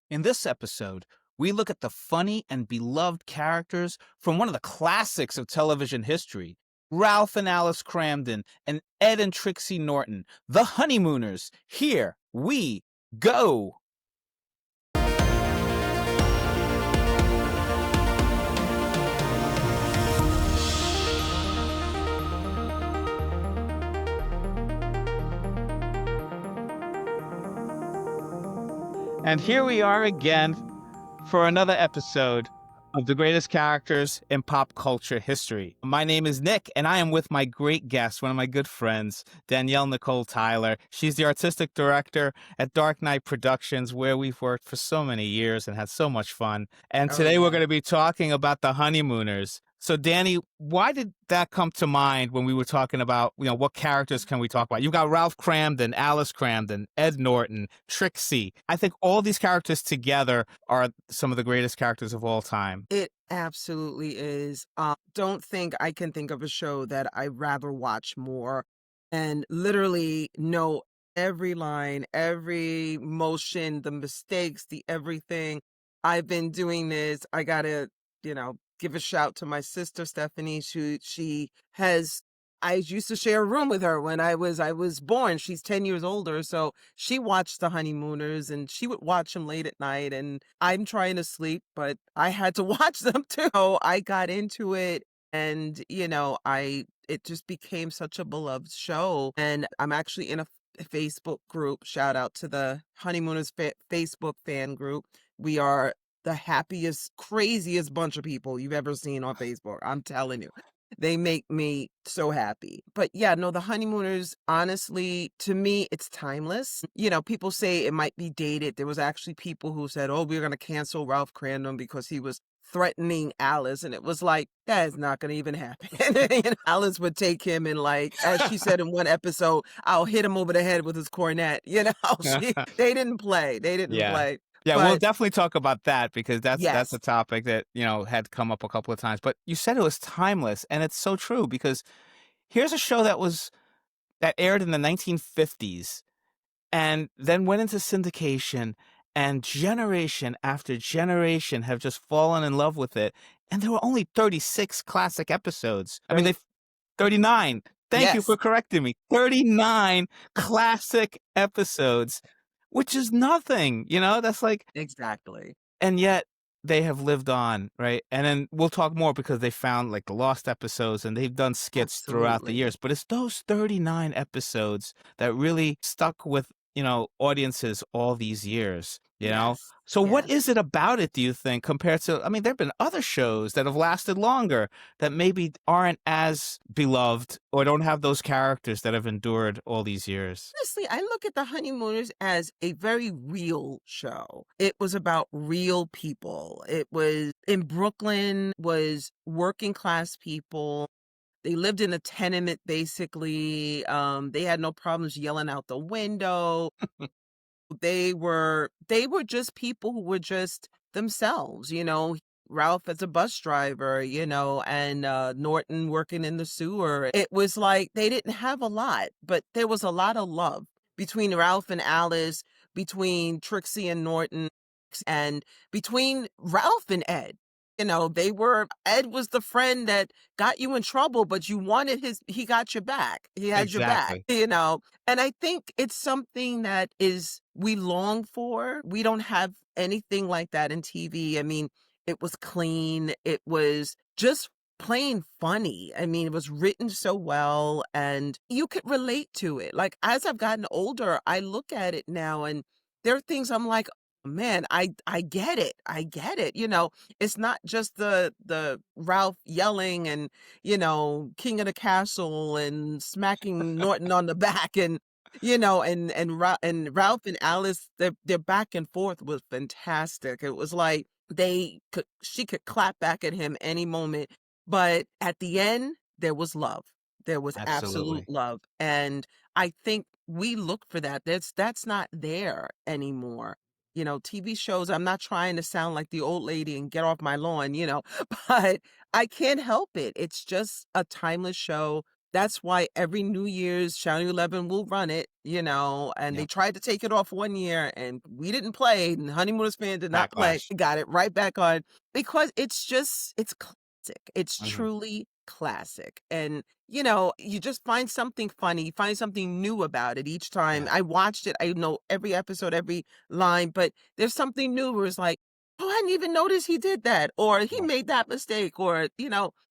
In this episode, we look at the funny and beloved characters from one of the classics of television history, Ralph and Alice Cramden and Ed and Trixie Norton, the Honeymooners. Here we go. And here we are again for another episode of the greatest characters in pop culture history. My name is Nick, and I am with my great guest, one of my good friends, Danielle Nicole Tyler. She's the artistic director at Dark Knight Productions, where we've worked for so many years and had so much fun. And Oh, today we're yeah. going to be talking about the Honeymooners. So, Danny, why did that come to mind when we were talking about, what characters can we talk about? You've got Ralph Cramden, Alice Cramden, Ed Norton, Trixie. I think all these characters together are some of the greatest characters of all time. It absolutely is. Don't think I can think of a show that I'd rather watch more and literally know every line, every motion, the mistakes, the everything. I've been doing this. I gotta, give a shout to my sister Stephanie. She has I used to share a room with her when I was born. She's 10 years older, so she watched the Honeymooners and she would watch them late at night, and I'm trying to sleep, but I had to watch them too. So I got into it, and I it just became such a beloved show. And I'm actually in a Facebook group. Shout out to the Honeymooners Facebook fan group. We are the happiest, craziest bunch of people you've ever seen on Facebook. I'm telling you. They make me so happy. But yeah, no, the Honeymooners, honestly, to me, it's timeless. People say it might be dated. There was actually people who said, oh, we're going to cancel Ralph Cramden because he was threatening Alice. And it was like, that is not going to even happen. Alice would take him and, like, as she said in one episode, I'll hit him over the head with his cornet. They didn't play. They didn't Yeah. play. Yeah, we'll But definitely talk about that because that's a yes, topic that, had come up a couple of times. But you said it was timeless, and it's so true because here's a show that aired in the 1950s and then went into syndication, and generation after generation have just fallen in love with it. And there were only 36 classic episodes. I mean, right. 39. Thank you for Yes, correcting me. 39 classic episodes, which is nothing, that's like, exactly. and yet they have lived on, right? And then we'll talk more because they found like the lost episodes and they've done skits throughout the Absolutely. years. But it's those 39 episodes that really stuck with, audiences all these years. Yes, So what yes. is it about it, do you think, compared to, I mean, there have been other shows that have lasted longer that maybe aren't as beloved or don't have those characters that have endured all these years? Honestly, I look at the Honeymooners as a very real show. It was about real people. It was in Brooklyn, was working class people. They lived in a tenement basically. They had no problems yelling out the window. They were just people who were just themselves. Ralph as a bus driver, and Norton working in the sewer. It was like they didn't have a lot, but there was a lot of love between Ralph and Alice, between Trixie and Norton, and between Ralph and Ed. Ed was the friend that got you in trouble, but you wanted he got your back. He had your back, Exactly. and I think it's something that we long for. We don't have anything like that in TV. I mean, it was clean. It was just plain funny. I mean, it was written so well and you could relate to it. Like, as I've gotten older, I look at it now and there are things I'm like, man, I get it. I get it. It's not just the Ralph yelling and, king of the castle and smacking Norton on the back, and and Ralph and Alice, their back and forth was fantastic. It was like she could clap back at him any moment, but at the end there was love. There was absolute Absolutely. love, and I think we look for that. That's not there anymore. TV shows, I'm not trying to sound like the old lady and get off my lawn, but I can't help it. It's just a timeless show That's why every New Year's, Channel 11 will run it, and they Yep. tried to take it off one year, and we didn't play, and Honeymooners fan did not play. Backlash. Got it right back on because it's classic. It's Mhm. truly classic. And, you just find something funny, find something new about it each time. Yeah. I watched it. I know every episode, every line, but there's something new where it's like, oh, I didn't even notice he did that, or he Right. made that mistake, or,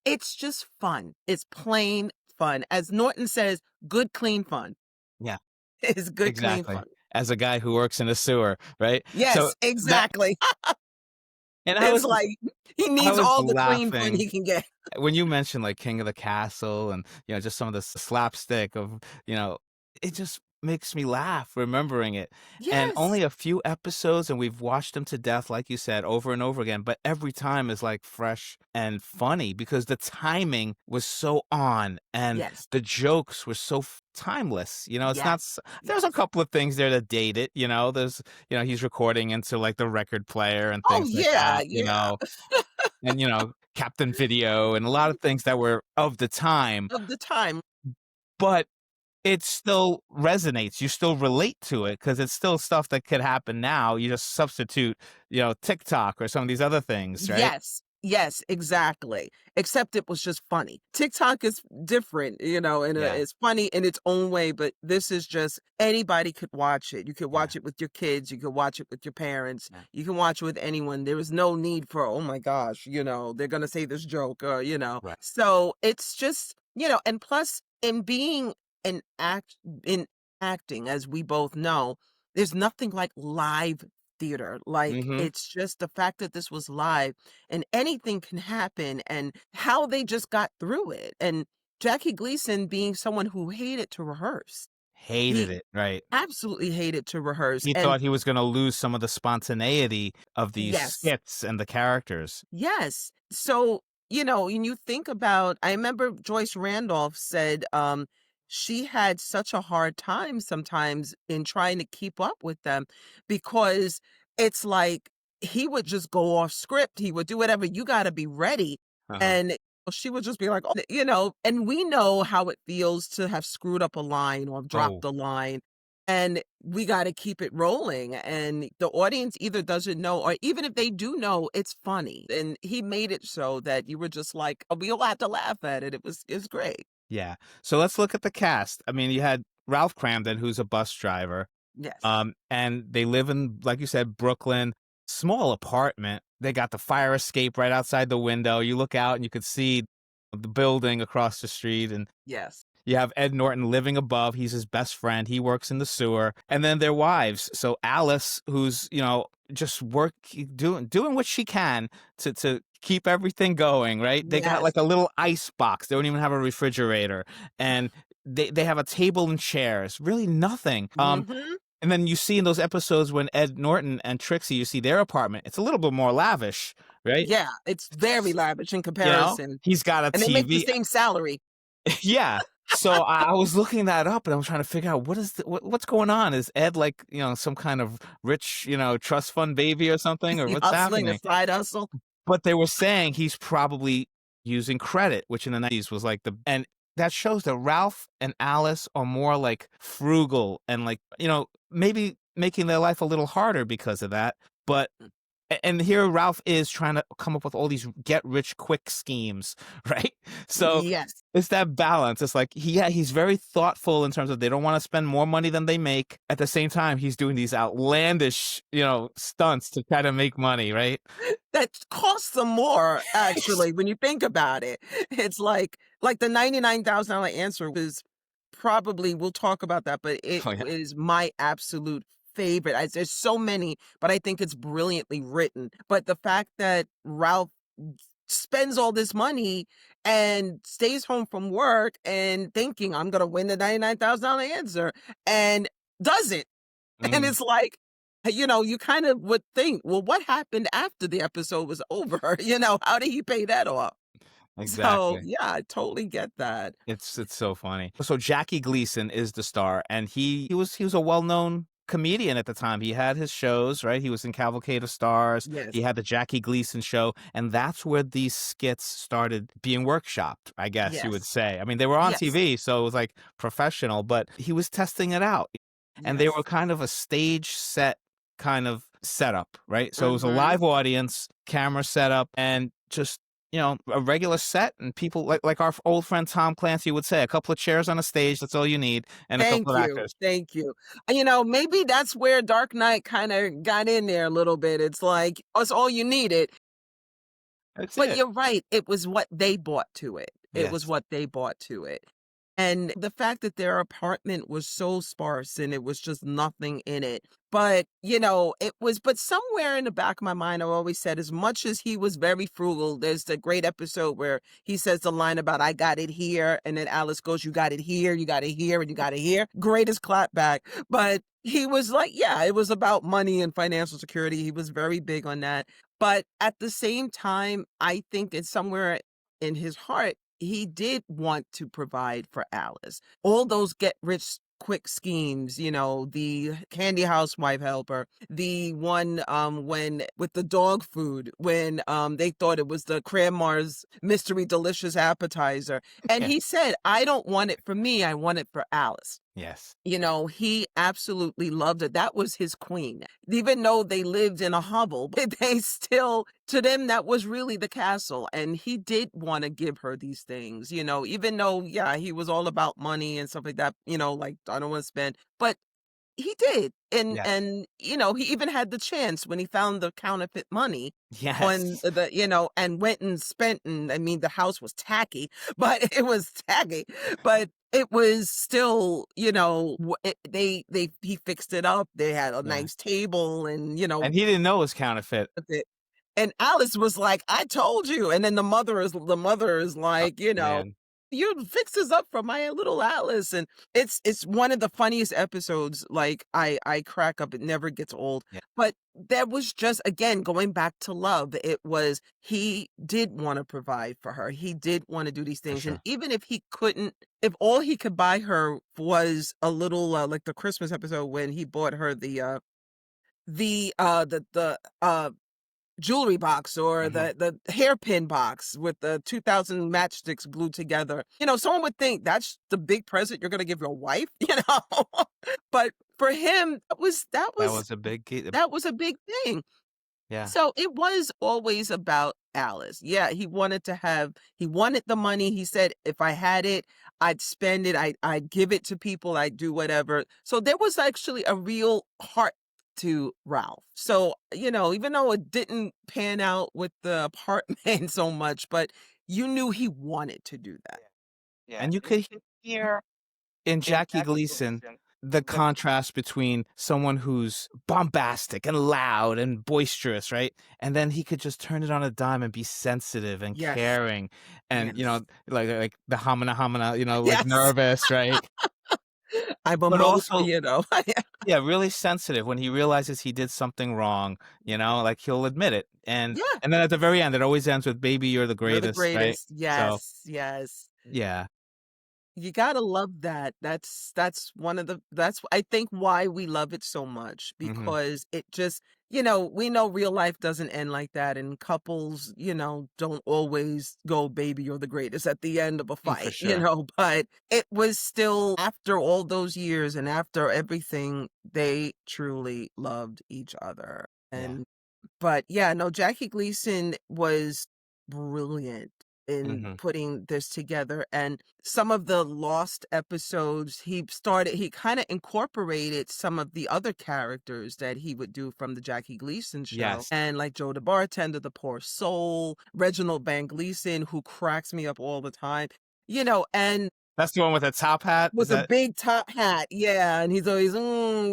it's just fun. It's plain fun. As Norton says, good, clean fun. Yeah. It's good, clean Exactly. fun. As a guy who works in a sewer, right? So Yes, that exactly. and It's like he I needs was all the clean fun laughing he can get. when you mentioned like King of the Castle and just some of the slapstick of it just makes me laugh remembering it. And Yes. only a few episodes, and we've watched them to death, like you said, over and over again. But every time is like fresh and funny because the timing was so on, and Yes. the jokes were so timeless. It's not. Yes. There's a Yes. couple of things there that date it. There's he's recording into like the record player and Oh, things like yeah, that. yeah. And Captain Video and a lot of things that were of the time, Of the time. but it still resonates. You still relate to it because it's still stuff that could happen now. You just substitute, TikTok or some of these other things, right? Yes. Yes, exactly. Except it was just funny. TikTok is different, Yeah, it's funny in its own way, but this is just anybody could watch it. You could yeah, watch it with your kids, you could watch it with your parents, yeah, you can watch it with anyone. There is no need for, oh my gosh, they're gonna say this joke or. right. So it's just, and plus in being an in acting, as we both know, there's nothing like live theater. Like Mhm. it's just the fact that this was live and anything can happen and how they just got through it. And Jackie Gleason being someone who hated to rehearse. Hated He it, right. absolutely hated to rehearse. He And thought he was gonna lose some of the spontaneity of these yes, skits and the characters. yes. So, when you think about, I remember Joyce Randolph said, she had such a hard time sometimes in trying to keep up with them because it's like he would just go off script. He would do whatever. You got to be ready. Uh-huh. And she would just be like, oh, and we know how it feels to have screwed up a line or dropped Oh, a line. And we gotta keep it rolling, and the audience either doesn't know or even if they do know, it's funny, and he made it so that you were just like, we all had to laugh at it, it's great. yeah. So let's look at the cast. I mean, you had Ralph Cramden, who's a bus driver. Yes. And they live in, like you said, Brooklyn, small apartment. They got the fire escape right outside the window. You look out and you could see the building across the street. And Yes. you have Ed Norton living above. He's his best friend. He works in the sewer. And then their wives. So Alice, who's, just doing what she can to keep everything going, right? They got Yes. like a little ice box. They don't even have a refrigerator. And they have a table and chairs. Really nothing. Mhm. And then you see in those episodes when Ed Norton and Trixie, you see their apartment. It's a little bit more lavish, right? Yeah, it's very lavish in comparison, He's got a and they make the TV. same salary. Yeah. So I was looking that up and I was trying to figure out what's going on. Is Ed like, some kind of rich, trust fund baby or something, or He what's hustling, a happening? side hustle. But they were saying he's probably using credit, which in the 90s was like and that shows that Ralph and Alice are more like frugal and like, maybe making their life a little harder because of that. But and here Ralph is trying to come up with all these get rich quick schemes, right? So Yes. it's that balance. It's like, he's very thoughtful in terms of they don't want to spend more money than they make. At the same time, he's doing these outlandish, stunts to try to make money, right? That costs them more, actually, when you think about it. It's like the $99,000 answer was probably we'll talk about that, but it Oh yeah. is my absolute favorite. There's so many, but I think it's brilliantly written. But the fact that Ralph spends all this money and stays home from work and thinking, I'm gonna win the $99,000 answer, and doesn't. And Mhm. it's like, you kind of would think, well, what happened after the episode was over? How did he pay that off? So, Exactly. yeah, I totally get that. It's so funny. So Jackie Gleason is the star, and he was a well known comedian at the time. He had his shows, right? He was in Cavalcade of Stars. Yes. He had the Jackie Gleason show, and that's where these skits started being workshopped, I guess you would Yes. say. I mean, they were on Yes. TV, so it was like professional, but he was testing it out. And they were Yes. kind of a stage set kind of setup, right? So it was a Mhm. live audience, camera setup, and just a regular set, and people like our old friend Tom Clancy would say, a couple of chairs on a stage, that's all you need, and a couple Thank of you, actors. thank you. Maybe that's where Dark Knight kinda got in there a little bit. It's like, that's all you needed. That's But it. you're right, it was what they brought to it. It was Yes. what they brought to it. And the fact that their apartment was so sparse and it was just nothing in it. But, but somewhere in the back of my mind, I always said, as much as he was very frugal, there's the great episode where he says the line about, I got it here. And then Alice goes, you got it here, you got it here, and you got it here. Greatest clapback. But he was like, yeah, it was about money and financial security. He was very big on that. But at the same time, I think it's somewhere in his heart, he did want to provide for Alice. All those get rich quick schemes, the candy housewife helper, the one when with the dog food, when they thought it was the Cranmar's mystery delicious appetizer. And Yeah. he said, I don't want it for me, I want it for Alice. Yes. He absolutely loved it. That was his queen. Even though they lived in a hovel, but they still, to them, that was really the castle. And he did want to give her these things, even though, yeah, he was all about money and stuff like that, like, I don't want to spend, but he did, Yes. and he even had the chance when he found the counterfeit money on Yes. and went and spent, and I mean, the house was tacky, but it was tacky, but it was still, he fixed it up, they had a Yeah. nice table and, And he didn't know it was counterfeit. and Alice was like, "I told you." And then the mother is Oh, like, man. "You fix this up for my little Alice." And it's one of the funniest episodes. Like I crack up. It never gets old. Yeah, But that was just, again, going back to love. It was, he did want to provide for her. He did want to do these for things. And sure. even if he couldn't, if all he could buy her was a little, like the Christmas episode when he bought her the jewelry box, or Mhm. the hairpin box with the 2,000 matchsticks glued together. Someone would think that's the big present you're gonna give your wife, But for him, that was that That was was a big key. that was a big thing. Yeah. So it was always about Alice. Yeah, he wanted the money. He said, if I had it, I'd spend it. I'd give it to people. I'd do whatever. So there was actually a real heart to Ralph. So, even though it didn't pan out with the apartment so much, but you knew he wanted to do that. And you could hear in Jackie Gleason the contrast between someone who's bombastic and loud and boisterous, right? And then he could just turn it on a dime and be sensitive and Yes. caring and, Yes. like the hamana hamana, like Yes. nervous, right? I'm a But most, also, yeah, really sensitive when he realizes he did something wrong, like he'll admit it. And Yeah. and then at the very end, it always ends with "Baby, you're the You're the greatest," right? greatest. So, Yes. Yes. yeah. You gotta love that. That's one of the that's I think why we love it so much, Mhm. because it just, we know real life doesn't end like that, and couples, don't always go, baby, you're the greatest at the end of a For fight, sure. but it was still, after all those years and after everything, they truly loved each other. Yeah. And but yeah, no, Jackie Gleason was brilliant in Mhm. putting this together. And some of the lost episodes, he kind of incorporated some of the other characters that he would do from the Jackie Gleason show. Yes. And like Joe the bartender, the poor soul, Reginald Van Gleason, who cracks me up all the time, and That's the one with the top hat? Is with a that big top hat, yeah, and he's always,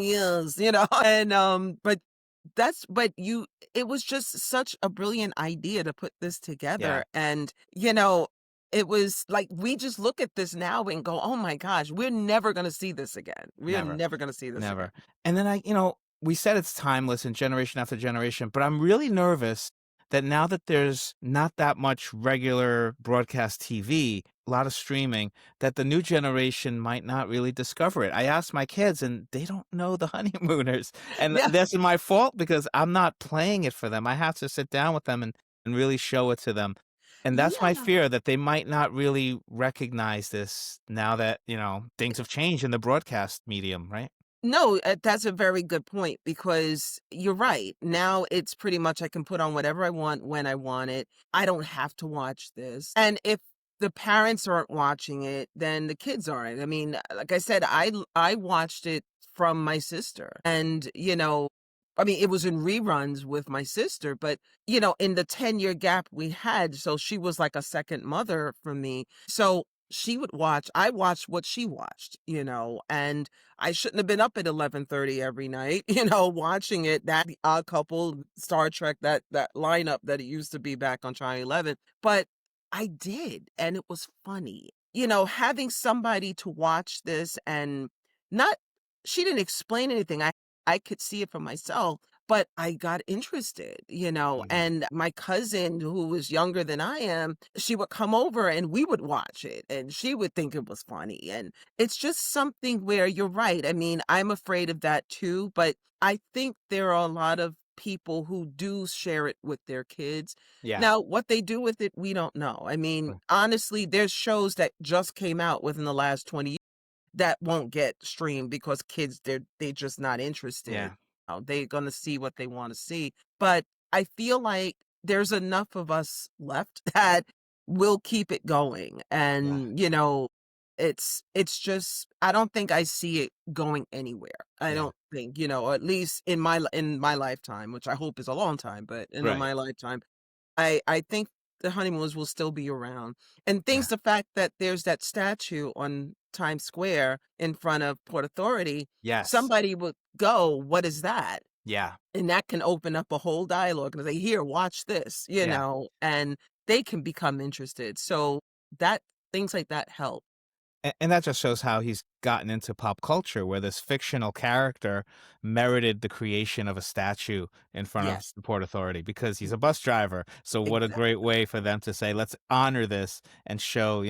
yes, and, but it was just such a brilliant idea to put this Yeah, together, and, it was like, we just look at this now and go, "Oh my gosh, we're never gonna see this again. We're never, never gonna see this again." never. And then we said it's timeless and generation after generation, but I'm really nervous that now that there's not that much regular broadcast TV, a lot of streaming, that the new generation might not really discover it. I asked my kids and they don't know the Honeymooners. And Yeah, that's my fault because I'm not playing it for them. I have to sit down with them and really show it to them. And that's my yeah. fear that they might not really recognize this now that, things have changed in the broadcast medium, right? No, that's a very good point because you're right. Now it's pretty much I can put on whatever I want when I want it. I don't have to watch this. And if the parents aren't watching it, then the kids aren't. I mean, like I said, I watched it from my sister. And, I mean, it was in reruns with my sister, but in the 10-year gap we had, so she was like a second mother for me. So she would watch, I watched what she watched, and I shouldn't have been up at 11:30 every night, watching it, that The Odd Couple, Star Trek, that lineup that it used to be back on Channel 11, but I did, and it was funny. Having somebody to watch this and not she didn't explain anything. I could see it for myself, but I got interested, Mhm. and my cousin who was younger than I am, she would come over and we would watch it and she would think it was funny. And it's just something where you're right. I mean, I'm afraid of that too, but I think there are a lot of people who do share it with their kids. Yeah. Now, what they do with it, we don't know. I mean, honestly, there's shows that just came out within the last 20 that won't get streamed because kids, they just not interested. Yeah. They're gonna see what they wanna see. But I feel like there's enough of us left that will keep it going. Yeah. And, it's just I don't think I see it going anywhere. I Yeah. don't think, or at least in my lifetime, which I hope is a long time, but in Right. my lifetime, I think the honeymoons will still be around, and Yeah. things the fact that there's that statue on Times Square in front of Port Authority, Yes. somebody would go, "What is that?" Yeah. And that can open up a whole dialogue and say, "Here, watch this," Yeah. and they can become interested, so that things like that help. And that just shows how he's gotten into pop culture, where this fictional character merited the creation of a statue in front of Yes, the Port Authority because he's a bus driver. So what a great exactly. way for them to say, let's honor this and show,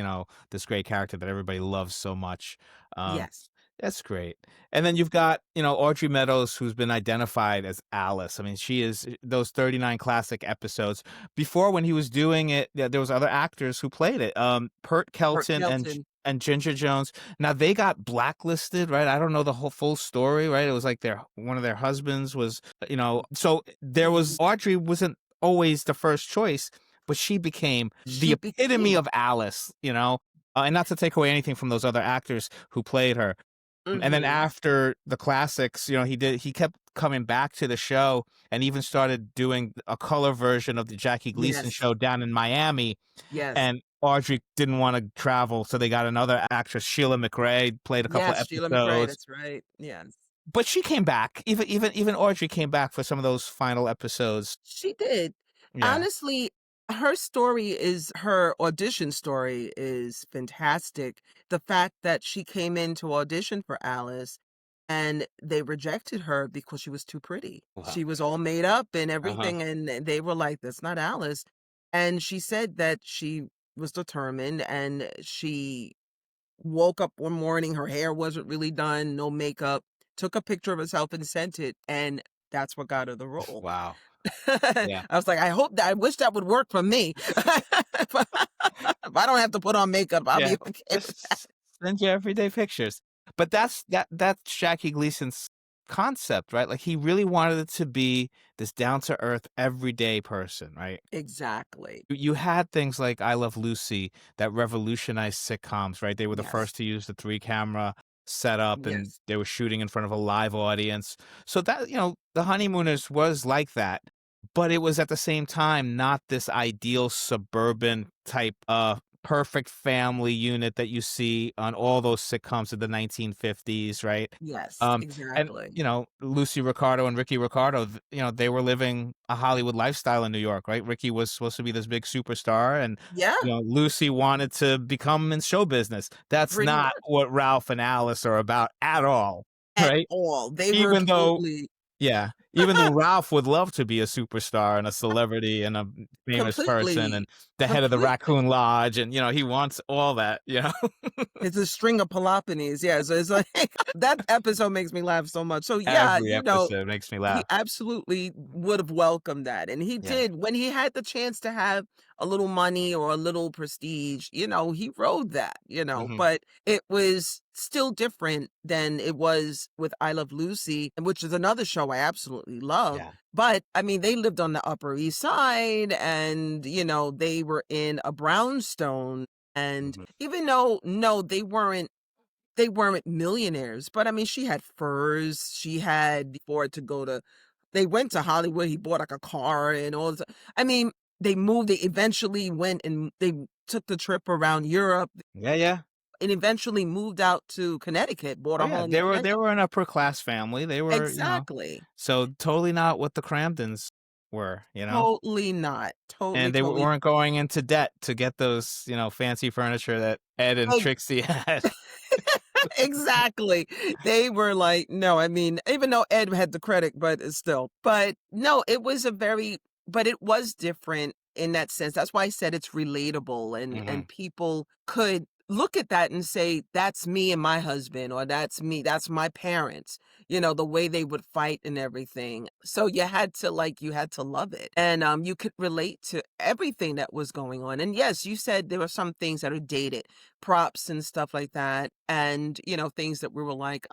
this great character that everybody loves so much. Um, Yes. that's great. And then you've got, Audrey Meadows, who's been identified as Alice. I mean, she is those 39 classic episodes. Before, when he was doing it, there was other actors who played it. Pert Burt Kelton Kelton. and Ginger Jones. Now they got blacklisted, right? I don't know the whole full story, right? It was like one of their husbands was, so there was Audrey wasn't always the first choice, but she became the She epitome became of Alice, and not to take away anything from those other actors who played her. And then Mhm. after the classics, he kept coming back to the show and even started doing a color version of the Jackie Gleason Yes. show down in Miami, Yes. and Audrey didn't wanna travel, so they got another actress, Sheila McRae, played a couple of Yes, Sheila McRae, episodes, that's right. Yes. but she came back. Even Audrey came back for some of those final episodes. She did. Yeah. Honestly, her audition story is fantastic. The fact that she came in to audition for Alice and they rejected her because she was too pretty. Wow. She was all made up and Uh-huh. everything, and they were like, "That's not Alice." And she said that she was determined and she woke up one morning, her hair wasn't really done, no makeup, took a picture of herself and sent it, and that's what got her the role. Wow. I Yeah. was like, I wish that would work for me. If I don't have to put on makeup, I'll Yeah. be okay with that. Just send you everyday pictures. But that's Jackie Gleason's concept, right? Like, he really wanted it to be this down to earth, everyday person, right? Exactly. You had things like I Love Lucy that revolutionized sitcoms, right? They were the Yes. first to use the 3-camera setup, and Yes. they were shooting in front of a live audience. So that, The Honeymooners was like that, but it was at the same time not this ideal suburban type, perfect family unit that you see on all those sitcoms of the 1950s, right? Yes, Um, and, exactly. Lucy Ricardo and Ricky Ricardo, they were living a Hollywood lifestyle in New York, right? Ricky was supposed to be this big superstar, and, Yeah, Lucy wanted to become in show business. That's pretty not much. what Ralph and Alice are about at all, At right? all. They were Even though totally yeah. Even though Ralph would love to be a superstar and a celebrity and a famous person Completely, and the head of the completely. Raccoon Lodge, and, he wants all that, you know? It's a string of Peloponnese, yeah, so it's like that episode makes me laugh so much. So, yeah, Every episode makes me he laugh. absolutely would have welcomed that, and he Yeah. did. When he had the chance to have a little money or a little prestige, he rode that, Mhm. but it was still different than it was with I Love Lucy, which is another show I absolutely love, Yeah. but, I mean, they lived on the Upper East Side and, they were in a brownstone, and Mhm. even though no, they weren't millionaires, but I mean, she had furs, she had before to go to they went to Hollywood, he bought, like, a car and all this I mean, they eventually went and they took the trip around Europe Yeah, yeah. and eventually moved out to Connecticut, bought Oh, a yeah, home in they Connecticut. were an upper class family, they were, Exactly. so totally not what the Cramdens were, Totally not. Totally, and they totally weren't going into debt to get those, fancy furniture that Ed and ex Trixie had. exactly. They were like, no, I mean, even though Ed had the credit, but it's still. But no, it was different in that sense. That's why I said it's relatable and Mhm. people could look at that and say, that's me and my husband, or that's me, that's my parents, the way they would fight and everything. So you had to love it. And you could relate to everything that was going on. And yes, you said there were some things that are dated props and stuff like that, and, things that we were like,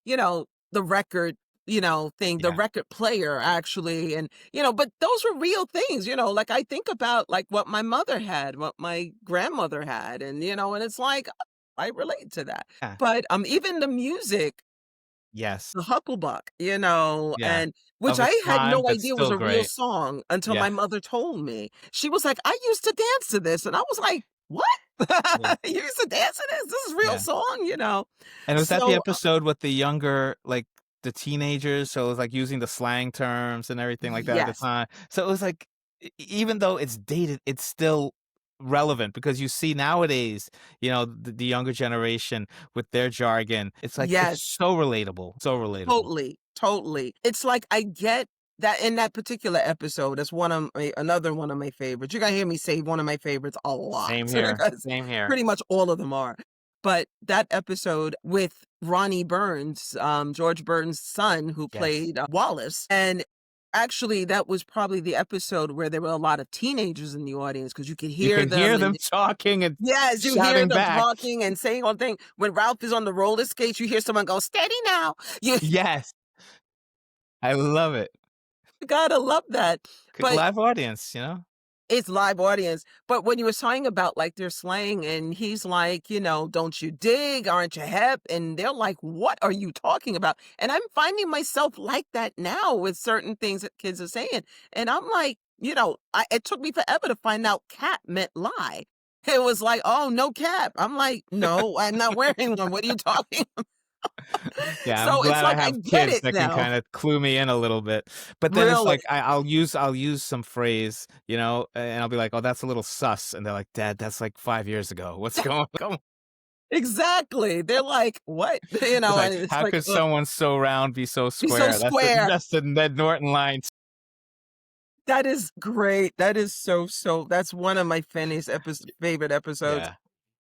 the record, thing, the Yeah. record player actually, and, but those were real things, like, I think about, like, what my mother had, what my grandmother had, and, and it's like, I relate to that. Yeah. But, even the music, Yes. the Hucklebuck, Yeah. and which Of I its had time, no but idea was still a real great. song until Yeah. my mother told me. She was like, "I used to dance to this," and I was like, "What? Yeah. You used to dance to this? This is real Yeah. song?" And was that the So, episode with the younger, like, the teenagers? So it was, like, using the slang terms and everything like that at the yes, time. So it was like, even though it's dated, it's still relevant because you see nowadays, the younger generation with their jargon. It's like, it's yes. so relatable, so relatable. Totally, totally. It's like I get that in that particular episode, that's another one of my favorites. You're gonna hear me say one of my favorites a lot Same here, because same here. pretty much all of them are. But that episode with Ronnie Burns, George Burns' son, who Yes. played Wallace, and actually that was probably the episode where there were a lot of teenagers in the audience because you could You hear can hear them them and talking and yes, you hear shouting them back. talking and saying all the thing. When Ralph is on the roller skates, you hear someone go, "Steady now." You Yes, I love it. gotta love that. But Live audience. it's live audience. But when you were talking about like their slang and he's like, "Don't you dig? Aren't you hep?" And they're like, "What are you talking about?" And I'm finding myself like that now with certain things that kids are saying. And I'm like, it took me forever to find out cap meant lie. It was like, "Oh, no cap." I'm like, "No, I'm not wearing one. What are you talking?" Yeah, I'm So it's glad I like I have get kids it that can now. kinda clue me in a little bit, but then it's Really. like I'll use some phrase, and I'll be like, "Oh, that's a little sus," and they're like, "Dad, that's like 5 years ago. What's going on?" Exactly. They're like, "What?" It's like, And it's "How like, could "Ugh, someone so round be so be so square?" square." That's the Ned Norton line. That is great. That is so that's one of my favorite episodes. Yeah.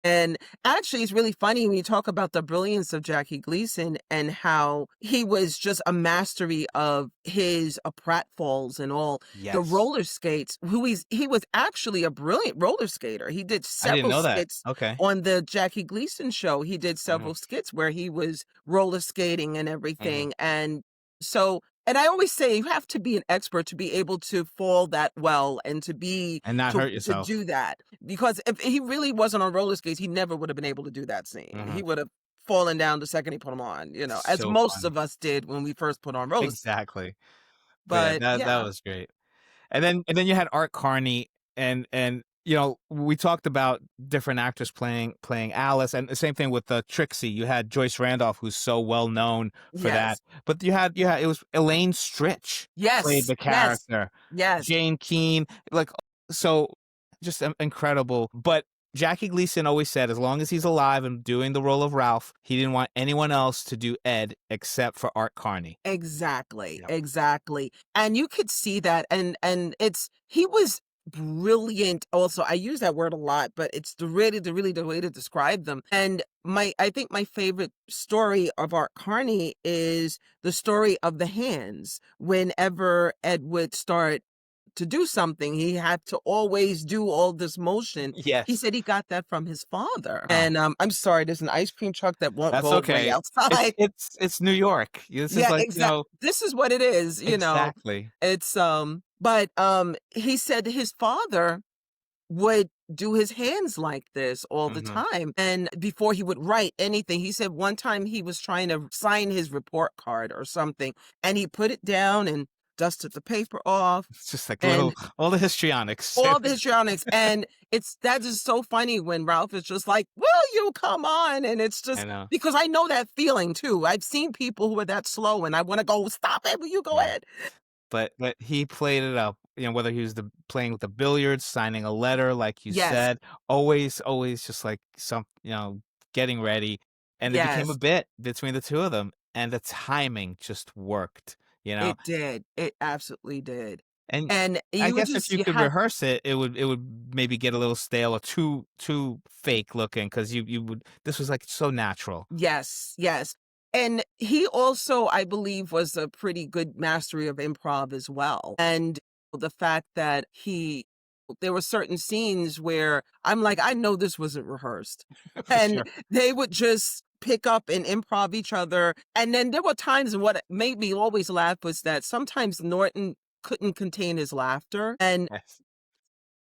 And actually, it's really funny when you talk about the brilliance of Jackie Gleason and how he was just a mastery of his pratfalls and all the Yes. roller skates. He was actually a brilliant roller skater. He did I didn't several know that. skits Okay. on the Jackie Gleason show. He did Mhm, several skits where he was roller skating and mhm. everything. And I always say you have to be an expert to be able to fall that well and And not hurt to yourself. do that. Because if he really wasn't on roller skates, he never would have been able to do that scene. He Mhm. would have fallen down the second he put them on, as So most funny. of us did when we first put on roller skates. Exactly. But yeah, But that yeah. was great. And then you had Art Carney and we talked about different actors playing Alice, and the same thing with Trixie. You had Joyce Randolph, who's so well known for that. Yes. But you had it was Elaine Stritch played Yes. the Yes. character. Yes. Jane Keen, like, so just incredible. But Jackie Gleason always said as long as he's alive and doing the role of Ralph, he didn't want anyone else to do Ed except for Art Carney. Exactly, Yep. exactly. And you could see that, and it's he was brilliant also. I use that word a lot, but it's the way to describe them. And I think my favorite story of Art Carney is the story of the hands. Whenever Ed would start to do something, he had to always do all this motion. He Yes. said he got that from his father. Oh, And I'm sorry, there's an ice cream truck that won't that's go away okay. It's outside. it's it's New York. This is Yeah, like, exact this is what it is, you know? exactly. It's, but, he said his father would do his hands like this all the Mhm. time, and before he would write anything, he said one time he was trying to sign his report card or something, and he put it down and dusted the paper off, It's just like little and all the histrionics. all the histrionics, and it's that is so funny when Ralph is just like, "Will you come on?" And it's I just know. because I know that feeling too. I've seen people who are that slow, and I wanna go, "Stop it, will you go Yeah. ahead?" But he played it up, whether he was playing with the billiards, signing a letter, like you Yes, said, always just like getting ready. And it became a yes, bit between the two of them, and the timing just worked, you know? it did. It absolutely did. And And I you guess if just you you could have rehearse it, it would maybe get a little stale or too fake looking because you would this was like so natural. yes, yes. And he also, I believe, was a pretty good mastery of improv as well. And the fact that there were certain scenes where I'm like, I know this wasn't rehearsed. For And sure. they would just pick up and improv each other. And then there were times, and what made me always laugh was that sometimes Norton couldn't contain his laughter. And Yes.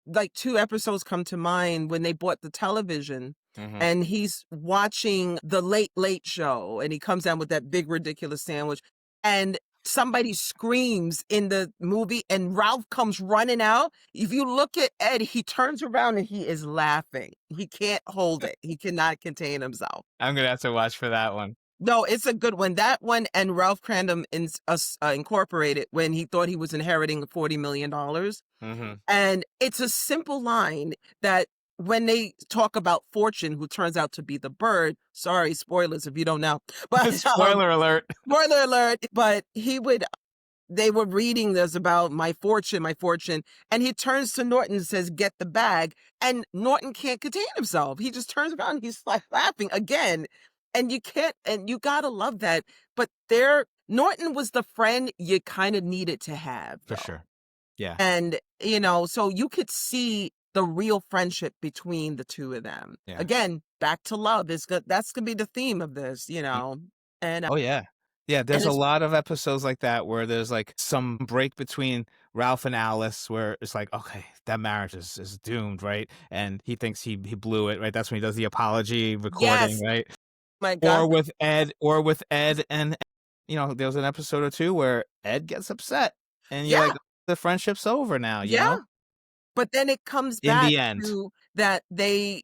like 2 episodes come to mind when they bought the television, Mhm. and he's watching The Late Late Show, and he comes down with that big ridiculous sandwich, and somebody screams in the movie, and Ralph comes running out. If you look at Ed, he turns around and he is laughing. He can't hold it. He cannot contain himself. I'm gonna have to watch for that one. No, it's a good one. That one and Ralph Crandom Incorporated when he thought he was inheriting $40 million. Mhm. And it's a simple line that when they talk about Fortune, who turns out to be the bird, sorry, spoilers if you don't know, but Spoiler alert. spoiler alert, but they were reading this about my fortune, and he turns to Norton and says, "Get the bag." And Norton can't contain himself. He just turns around and he's like laughing again. And you can't, and you gotta love that. But Norton was the friend you kind of needed to have, For though. sure. Yeah. And, so you could see the real friendship between the two of them. Yeah. Again, back to love is good. That's gonna be the theme of this, and Oh, yeah. Yeah, there's a it's lot of episodes like that where there's, like, some break between Ralph and Alice where it's like, "Okay, that marriage is doomed," right? And he thinks he blew it, right? That's when he does the apology recording, yes, right? my God, Or with Ed and there was an episode or 2 where Ed gets upset, and you're like, yeah, "The friendship's over now," you yeah. know? But then it comes In back the end. to that they,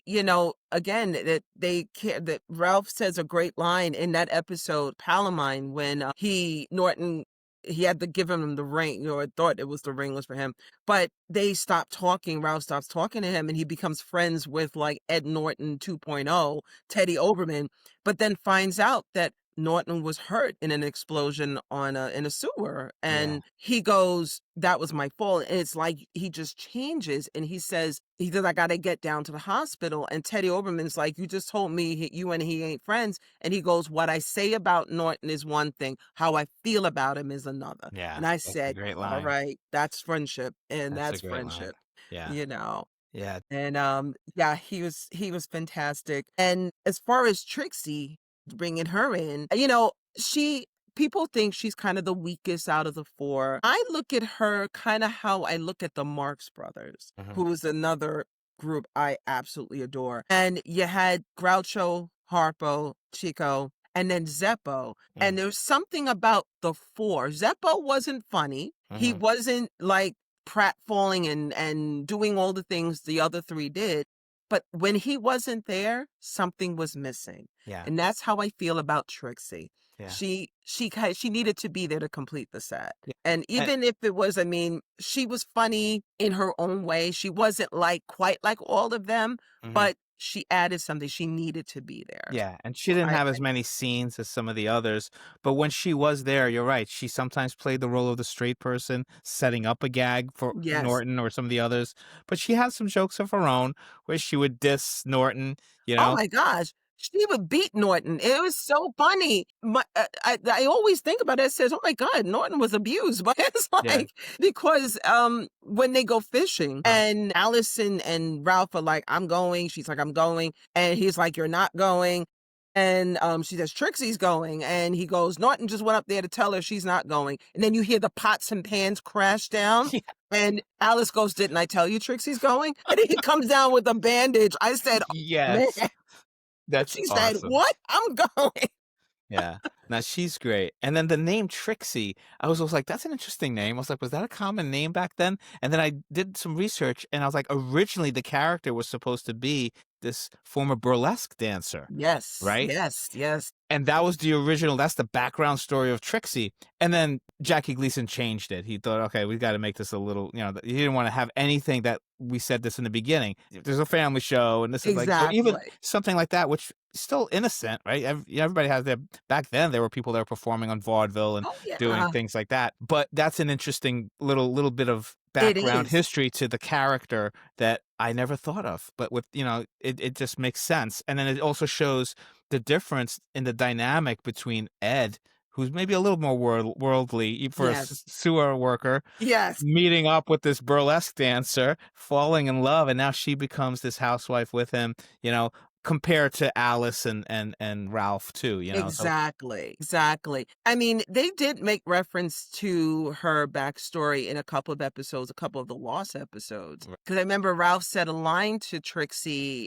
again, that they care that Ralph says a great line in that episode, Palomine, when Norton, he had to give him the ring, or thought it was the ring was for him. But they stop talking, Ralph stops talking to him, and he becomes friends with like Ed Norton 2.0, Teddy Oberman, but then finds out that Norton was hurt in an explosion in a sewer, Yeah. and he goes, "That was my fault." And it's like he just changes, and he says, "I got to get down to the hospital." And Teddy Oberman's like, "You just told me you and he ain't friends." And he goes, "What I say about Norton is one thing, how I feel about him is another." Yeah, And I that's a said, great "All line. right, that's friendship, and That's a that's great line. friendship." Yeah. You know. Yeah. And, yeah, he was fantastic. And as far as Trixie, bringing her in, she people think she's kind of the weakest out of the 4. I look at her kinda how I look at the Marx Brothers, Mhm. who is another group I absolutely adore. And you had Groucho, Harpo, Chico, and then Zeppo. And Mhm. there's something about the 4. Zeppo wasn't funny. He Mhm. wasn't like pratfalling and doing all the things the other 3 did, but when he wasn't there, something was missing, Yeah. and that's how I feel about Trixie. Yeah. She needed to be there to complete the set. Yeah. And And even if it was, I mean, she was funny in her own way. She wasn't like quite like all of them, mhm. but she added something. She needed to be there. Yeah, and she So didn't have as many scenes as some of the others, but when she was there, you're right, she sometimes played the role of the straight person, setting up a gag for yes. Norton or some of the others, but she had some jokes of her own where she would diss Norton, you Oh know? my gosh. She would beat Norton. It was so funny. I always think about it. It says, "Oh my God, Norton was abused." But it's Yeah. like because when they go fishing Uh-huh. and Allison and Ralph are like, "I'm going." She's like, "I'm going," and he's like, "You're not going." And she says, "Trixie's going," and he goes, "Norton just went up there to tell her she's not going." And then you hear the pots and pans crash down. Yeah. And Alice goes, "Didn't I tell you Trixie's going?" And he comes down with a bandage. I said, "Man." Yes. That's She said, awesome. "What? I'm going." Yeah. Now she's great. And then the name Trixie, I was like, that's an interesting name. I was like, was that a common name back then? And then I did some research and I was like, originally the character was supposed to be this former burlesque dancer, Yes, right? yes, yes. And that was the original, that's the background story of Trixie. And then Jackie Gleason changed it. He thought, okay, we got to make this a little, he didn't want to have anything that we said this in the beginning. There's a family show, and this is like, or even Exactly. something like that, which is still innocent, right? Everybody has their, back then, there were people that were performing on vaudeville and Oh, doing yeah. things like that. But that's an interesting little bit of It background is. history to the character that I never thought of. But with, it just makes sense. And then it also shows the difference in the dynamic between Ed, who's maybe a little more worldly for a Yes. sewer worker, Yes. meeting up with this burlesque dancer, falling in love, and now she becomes this housewife with him, you know, compared to Alice and Ralph too, so Exactly, exactly. I mean, they did make reference to her backstory in a couple of episodes, a couple of the Lost episodes. Right. Because I remember Ralph said a line to Trixie,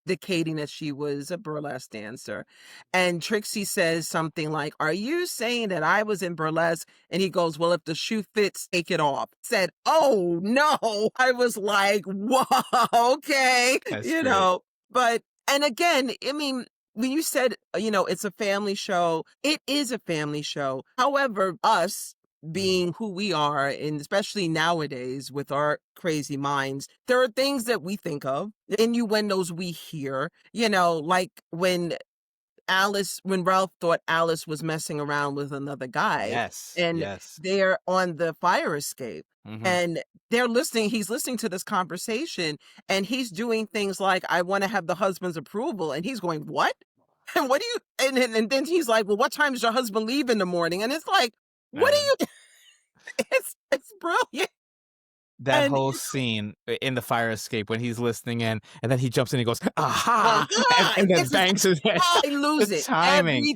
indicating that she was a burlesque dancer. And Trixie says something like, "Are you saying that I was in burlesque?" And he goes, "Well, if the shoe fits, take it off." Said, "Oh no." I was like, "Whoa, okay." That's You great. know, but and again, I mean, when you said, it's a family show, it is a family show. However, us Mhm. being who we are, and especially nowadays with our crazy minds, there are things that we think of, innuendos we hear, like when Ralph thought Alice was messing around with another guy Yes, and yes. they're on the fire escape Mhm. and he's listening to this conversation and he's doing things like, "I want to have the husband's approval." And he's going, "What?" And what do you, and then he's like, "Well, what time does your husband leave in the morning?" And it's like, I what know. are you, it's brilliant. That And whole scene in the fire escape when he's listening in, and then he jumps in, and he goes, "Aha!" aha, and then this is, bangs his head. I The lose it timing.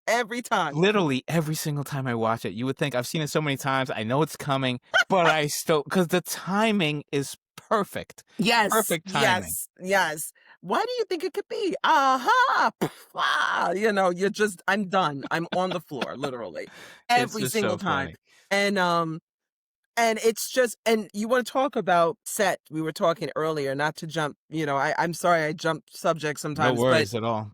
every time. Literally every single time I watch it, you would think I've seen it so many times, I know it's coming, but I still, because the timing is perfect. Yes, Perfect timing. yes, yes. Why do you think it could be? Aha! You're just, I'm done. I'm on the floor, literally, It's every just single so time. funny. And it's just, and you want to talk about set. We were talking earlier, not to jump, I'm sorry I jump subjects No sometimes, but worries at all.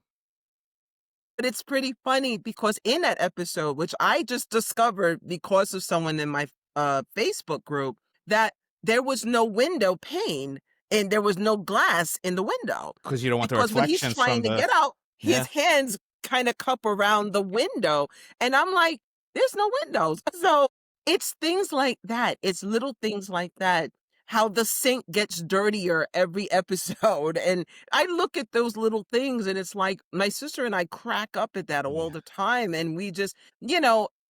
it's pretty funny because in that episode, which I just discovered because of someone in my Facebook group, that there was no window pane and there was no glass in the window. Because you don't want the Because when he's reflections trying from to the get out, his yeah, hands kind of cup around the window. And I'm like, there's no windows. So it's things like that. It's little things like that. How the sink gets dirtier every episode. And I look at those little things and it's like my sister and I crack up at that all yeah, the time. And we just,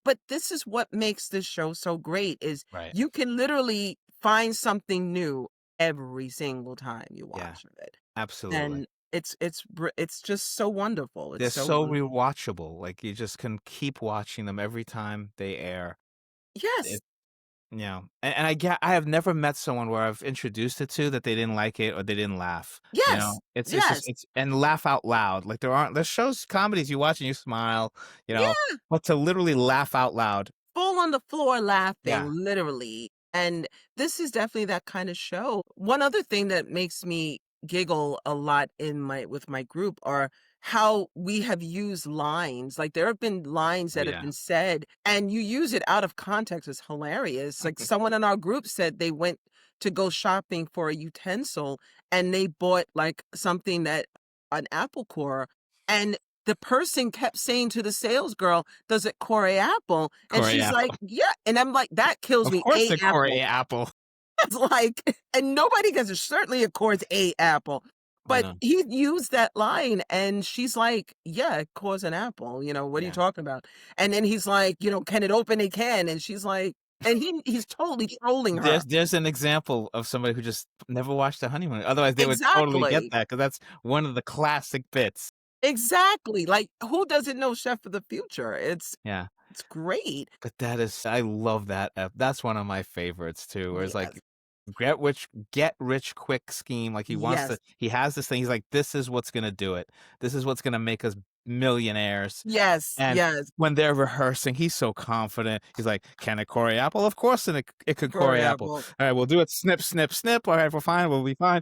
but this is what makes this show so great is right. you can literally find something new every single time you Yeah, watch it. absolutely. And it's just so wonderful. It's They're so so wonderful. rewatchable, like, you just can keep watching them every time they air. Yes. And I have never met someone where I've introduced it to that they didn't like it or they didn't laugh, Yes. It's just Yes. it's and laugh out loud, like, there's shows, comedies you watch and you smile, Yeah. but to literally laugh out loud, Full on the floor laughing, yeah, literally. And this is definitely that kind of show. One other thing that makes me giggle a lot with my group are how we have used lines. Like there have been lines Oh that have yeah. been said and you use it out of context. It's hilarious. Like someone in our group said they went to go shopping for a utensil and they bought like something that an apple core and the person kept saying to the sales girl, "Does it core a apple?" And Corey she's like, Apple. "Yeah." And I'm like, "That kills Of me. course A the Corey apple." Apple. It's like and nobody gets it. Certainly accords a apple. I But know. he used that line and she's like, "Yeah, it cores an apple, what are you Yeah. talking about?" And then he's like, "Can it open a can?" And she's like and he's totally trolling her. There's an example of somebody who just never watched The Honeymoon. Otherwise, they would totally get Exactly. that because that's one of the classic bits. Exactly. Like, who doesn't know Chef of the Future? Yeah. It's great. But that is I love that that's one of my favorites too, where it's like Yes. get rich quick scheme, like Yes. he has this thing, he's like, "This is what's gonna do it. This is what's gonna make us millionaires." Yes. And Yes. when they're rehearsing, he's so confident. He's like, "Can it core apple? Of course, and it could core For apple. apple. All right, we'll do it. Snip, snip, snip. All right, we're fine. We'll be fine."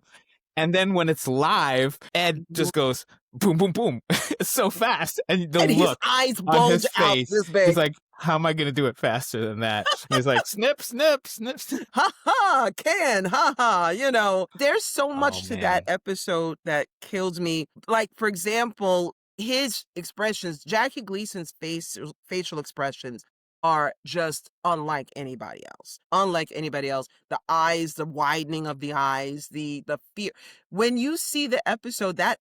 And then when it's live, Ed just goes boom, boom, boom. It's so fast. And the And his look eyes on bulge his out face, this he's big. like, how am I going to do it faster than that? And he's like, snip, snip, snip, snip. Ha ha, can, ha ha, There's so Oh, much to that man. episode that kills me. Like, for example, his expressions, Jackie Gleason's facial expressions are just unlike anybody else. Unlike anybody else. The eyes, the widening of the eyes, the fear. When you see that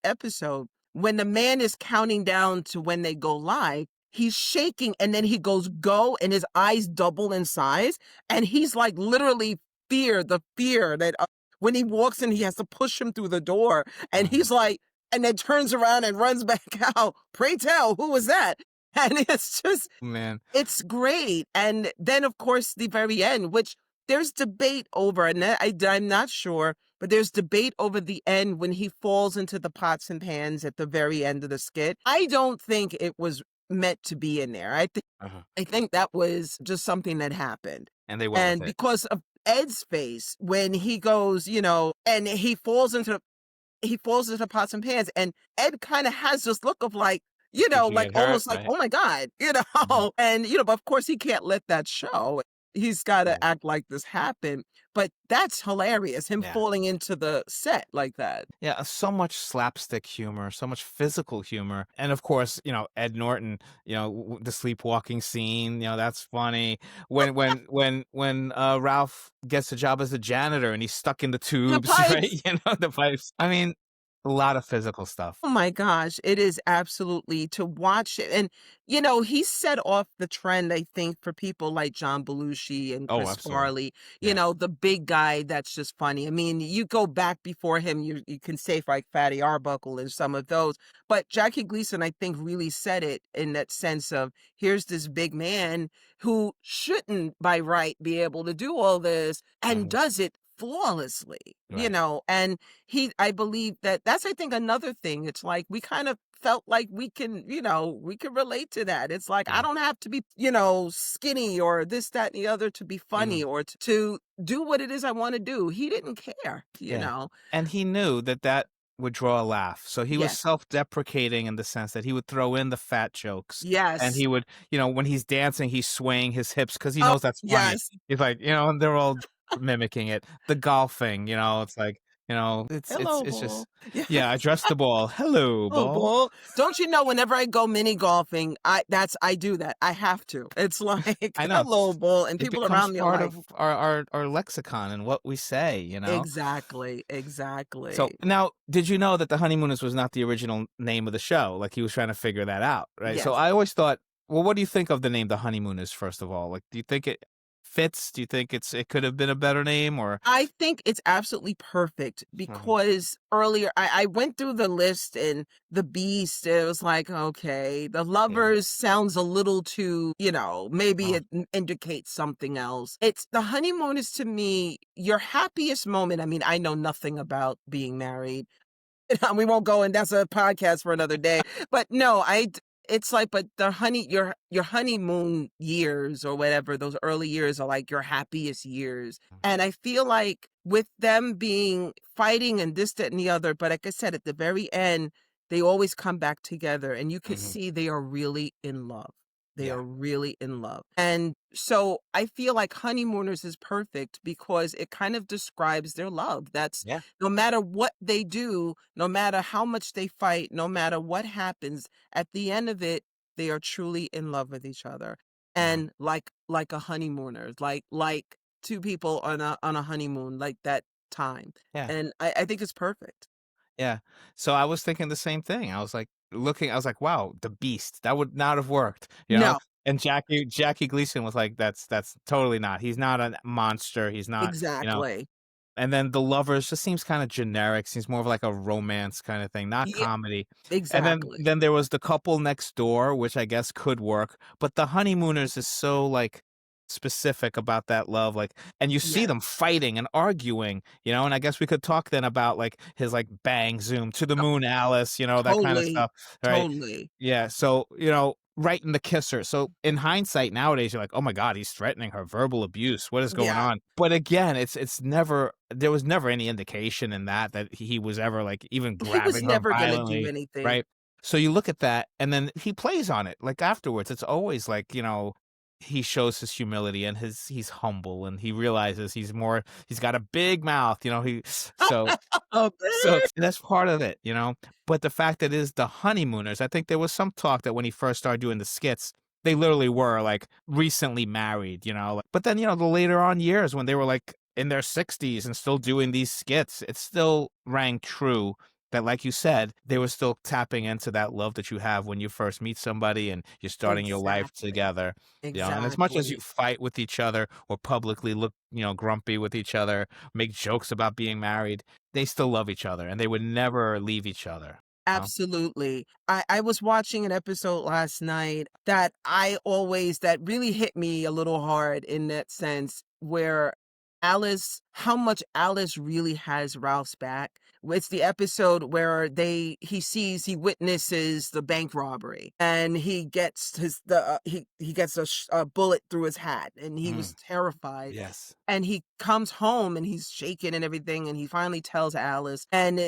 episode, when the man is counting down to when they go live, he's shaking and then he goes go and his eyes double in size and he's like literally the fear that when he walks in, he has to push him through the door. And Mhm. he's like, and then turns around and runs back out. Pray tell, who was that? And it's just, Man. it's great. And then, of course, the very end, which there's debate over, and I'm not sure, but there's debate over the end when he falls into the pots and pans at the very end of the skit. I don't think it was meant to be in there. Uh-huh. I think that was just something that happened. And they went with And it. because of Ed's face when he goes, and he falls into the pots and pans, and Ed kind of has this look of like, Did you like get hurt? almost like, Right. oh my God, Mhm. and but of course he can't let that show. He's got to Right. act like this happened. But that's hilarious, him Yeah. falling into the set like that. Yeah, so much slapstick humor, so much physical humor, and of course, Ed Norton, the sleepwalking scene, that's funny. When Ralph gets a job as a janitor and he's stuck in the The tubes, right? pipes. The pipes. I mean, a lot of physical stuff. Oh my gosh, it is absolutely to watch it. And, he set off the trend, I think, for people like John Belushi and Oh, Chris absolutely. Farley, Yeah. the big guy that's just funny. I mean, you go back before him, you can say like Fatty Arbuckle and some of those. But Jackie Gleason, I think, really said it in that sense of here's this big man who shouldn't by right be able to do all this and Mhm. does it flawlessly, Right. and I believe that's, I think, another thing. It's like we kind of felt like we can relate to that. It's like I Yeah. don't have to be, skinny or this, that, and the other to be funny Mhm. or to do what it is I want to do. He didn't care. Yeah. And he knew that that would draw a laugh. So he was Yes. self-deprecating in the sense that he would throw in the fat jokes and Yes. he would, when he's dancing, he's swaying his hips because he Oh, knows that's funny. yes. He's like, and they're all mimicking it. The golfing, it's like, Hello, it's ball. just, Yeah. yeah, I dressed the ball. Hello, Oh, ball. ball. Don't you know whenever I go mini golfing, I do that. I have to. It's like, I know. hello, ball. And It people becomes around me are part like, of our lexicon and what we say. exactly, So exactly. now, did you know that the Honeymooners was not the original name of the show? Like he was trying to figure that out, right? So Yes. I always thought, well, what do you think of the name the Honeymooners, first of all? Like, do you think it fits? Do you think it could have been a better name or I think it's absolutely perfect Mhm. because earlier I went through the list and the Beast, it was like, okay, the Yeah. Lovers sounds a little too, maybe Uh, it indicates something else. It's the honeymoon is to me your happiest moment. I mean, I know nothing about being married. We won't go and that's a podcast for another day. But no, it's like, but your honeymoon years or whatever, those early years are like your happiest years. And I feel like with them being fighting and this, that, and the other, but like I said, at the very end, they always come back together, and you could Mhm. see they are really in love. They Yeah. are really in love. And so I feel like Honeymooners is perfect because it kind of describes their love. That's Yeah. no matter what they do, no matter how much they fight, no matter what happens, at the end of it, they are truly in love with each other. Mhm. And like a honeymooners, like two people on a honeymoon, like that time. Yeah. And I think it's perfect. Yeah. So I was thinking the same thing. I was like, "Wow, the beast. That would not have worked," you know? No, And Jackie Gleason was like, That's totally not. He's not a monster. He's not, you know." exactly. And then The Lovers just seems kinda generic, seems more of like a romance kinda thing, not Yeah, comedy. And then exactly. then there was The Couple Next Door, which I guess could work, but The Honeymooners is so, like, specific about that love, like, and you see Yes. them fighting and arguing, and I guess we could talk then about, like, his, like, bang zoom, "To the moon, Alice," that kinda Totally, stuff, right? totally. Yeah, so, right in the kisser. So in hindsight nowadays, you're like, "Oh my god, he's threatening her, verbal abuse. What is going Yeah. on?" But again, it's never there was never any indication in that he was ever, like, even He was grabbing her never gonna do violently, anything. right? So you look at that, and then he plays on it, like, afterwards. It's always like, he shows his humility and he's humble, and he realizes he's got a big mouth, he so Oh, so that's part of it, but the fact that it is the honeymooners, I think there was some talk that when he first started doing the skits, they literally were, like, recently married, but then, the later on years when they were, like, in their 60s and still doing these skits, it still rang true that, like you said, they were still tapping into that love that you have when you first meet somebody and you're starting your life exactly, together, and as much as you exactly. fight with each other or publicly look, grumpy with each other, make jokes about being married, they still love each other, and they would never leave each other, you know? Absolutely. I was watching an episode last night that really hit me a little hard in that sense where how much Alice really has Ralph's back. It's the episode where he witnesses the bank robbery and he gets he gets a bullet through his hat and he Mm, was terrified. yes. And he comes home and he's shaking and everything, and he finally tells Alice, and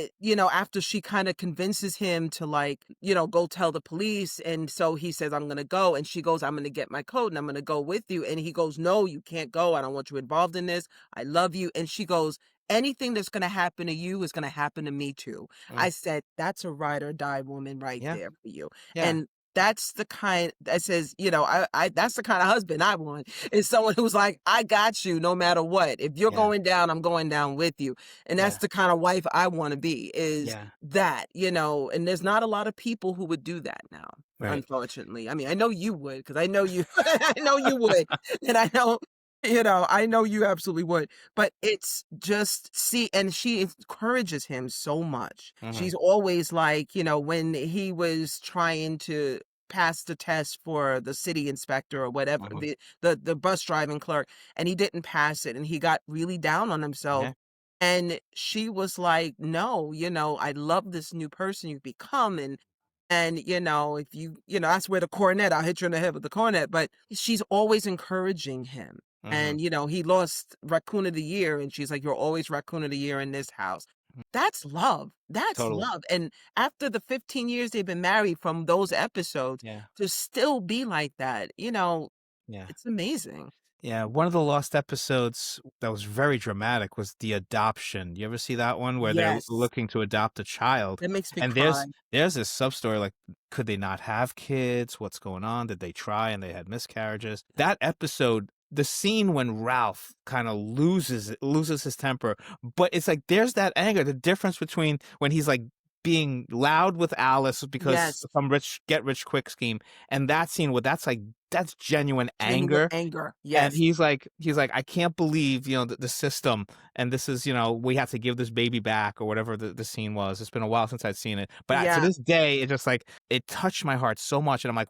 after she kind of convinces him to, like, go tell the police, and so he says, "I'm gonna go," and she goes, "I'm gonna get my coat and I'm gonna go with you," and he goes, "No, you can't go. I don't want you involved in this. I love you," and she goes, "Anything that's gonna happen to you is gonna happen to me too." Mm, I said, "That's a ride or die woman right yeah, there for you," yeah, and that's the kind that says, that's the kind of husband I want, is someone who's like, "I got you no matter what. If you're yeah, going down, I'm going down with you." And that's yeah, the kind of wife I wanna be, is yeah, that, and there's not a lot of people who would do that now, right. unfortunately. I mean, I know you would, because I know you I know you would, and I know you absolutely would, but it's just see, and she encourages him so much. Mhm, She's always like, when he was trying to pass the test for the city inspector or whatever, mhm, the bus driving clerk, and he didn't pass it and he got really down on himself. yeah, And she was like, "No, I love this new person you've become, and if that's where the cornet, I'll hit you in the head with the cornet," but she's always encouraging him. mhm, And, he lost Raccoon of the Year, and she's like, "You're always Raccoon of the Year in this house." mhm, That's love. That's totally, love. And after the 15 years they've been married from those episodes, yeah, to still be like that, yeah. it's amazing. Yeah, one of the lost episodes that was very dramatic was the adoption. You ever see that one where they're Yes. looking to adopt a child? That makes me And cry. there's this sub story like, could they not have kids? What's going on? Did they try and they had miscarriages? That episode, the scene when Ralph kind of loses his temper, but it's like there's that anger, the difference between when he's like being loud with Alice because Yes. some rich get rich quick scheme, and that scene where that's genuine Genuine anger, anger. and Yes. he's like, "I can't believe, the system, and this is, we have to give this baby back," or whatever the scene was. It's been a while since I've seen it. But to Yeah. this day, it just, like, it touched my heart so much, and I'm like,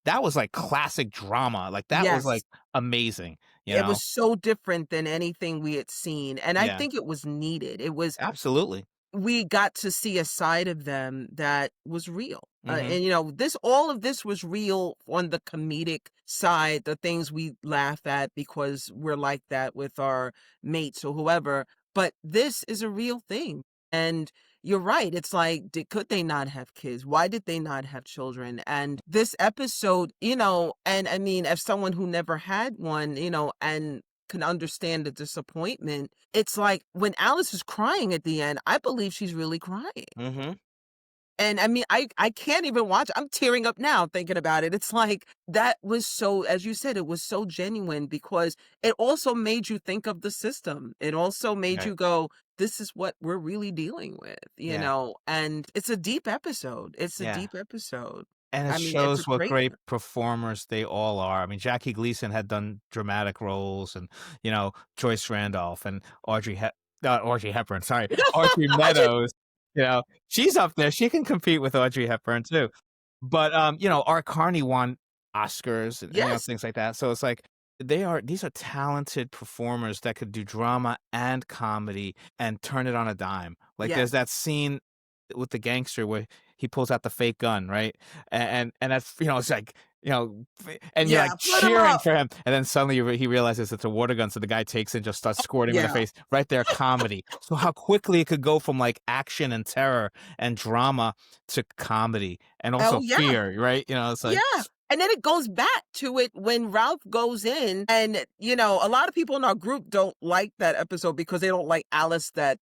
that was, like, classic drama. Like, that was, like, Yes. amazing, you It know? was so different than anything we had seen, and I Yeah, think it was needed. absolutely. We got to see a side of them that was real. Mhm, And all of this was real on the comedic side, the things we laugh at because we're like that with our mates or whoever. But this is a real thing. And you're right. It's like, could they not have kids? Why did they not have children? And this episode, and I mean, as someone who never had one, and can understand the disappointment, it's like when Alice is crying at the end, I believe she's really crying. Mhm. And I mean, I can't even watch. I'm tearing up now thinking about it. It's like that was so, as you said, it was so genuine because it also made you think of the system. It also made Right. you go, this is what we're really dealing with, Yeah. and it's a deep episode. It's a Yeah. deep episode. And it I mean, it's a shows what great great one. performers they all are. I mean, Jackie Gleason had done dramatic roles and, Joyce Randolph and Audrey Hepburn, sorry, Audrey I just, Meadows, she's up there. She can compete with Audrey Hepburn too. But, Art Carney won Oscars and, yes, things like that. So it's like these are talented performers that could do drama and comedy and turn it on a dime. Like there's yes. that scene with the gangster where he pulls out the fake gun, right? And that's it's like and you're Yeah, like put him cheering up. for him, and then suddenly he realizes it's a water gun, so the guy takes it and just starts squirting him in the Yeah. face. Right there, comedy. So how quickly it could go from like action and terror and drama to comedy and Oh, also yeah. fear, right? It's like Yeah. And then it goes back to it when Ralph goes in and, a lot of people in our group don't like that episode because they don't like Alice that,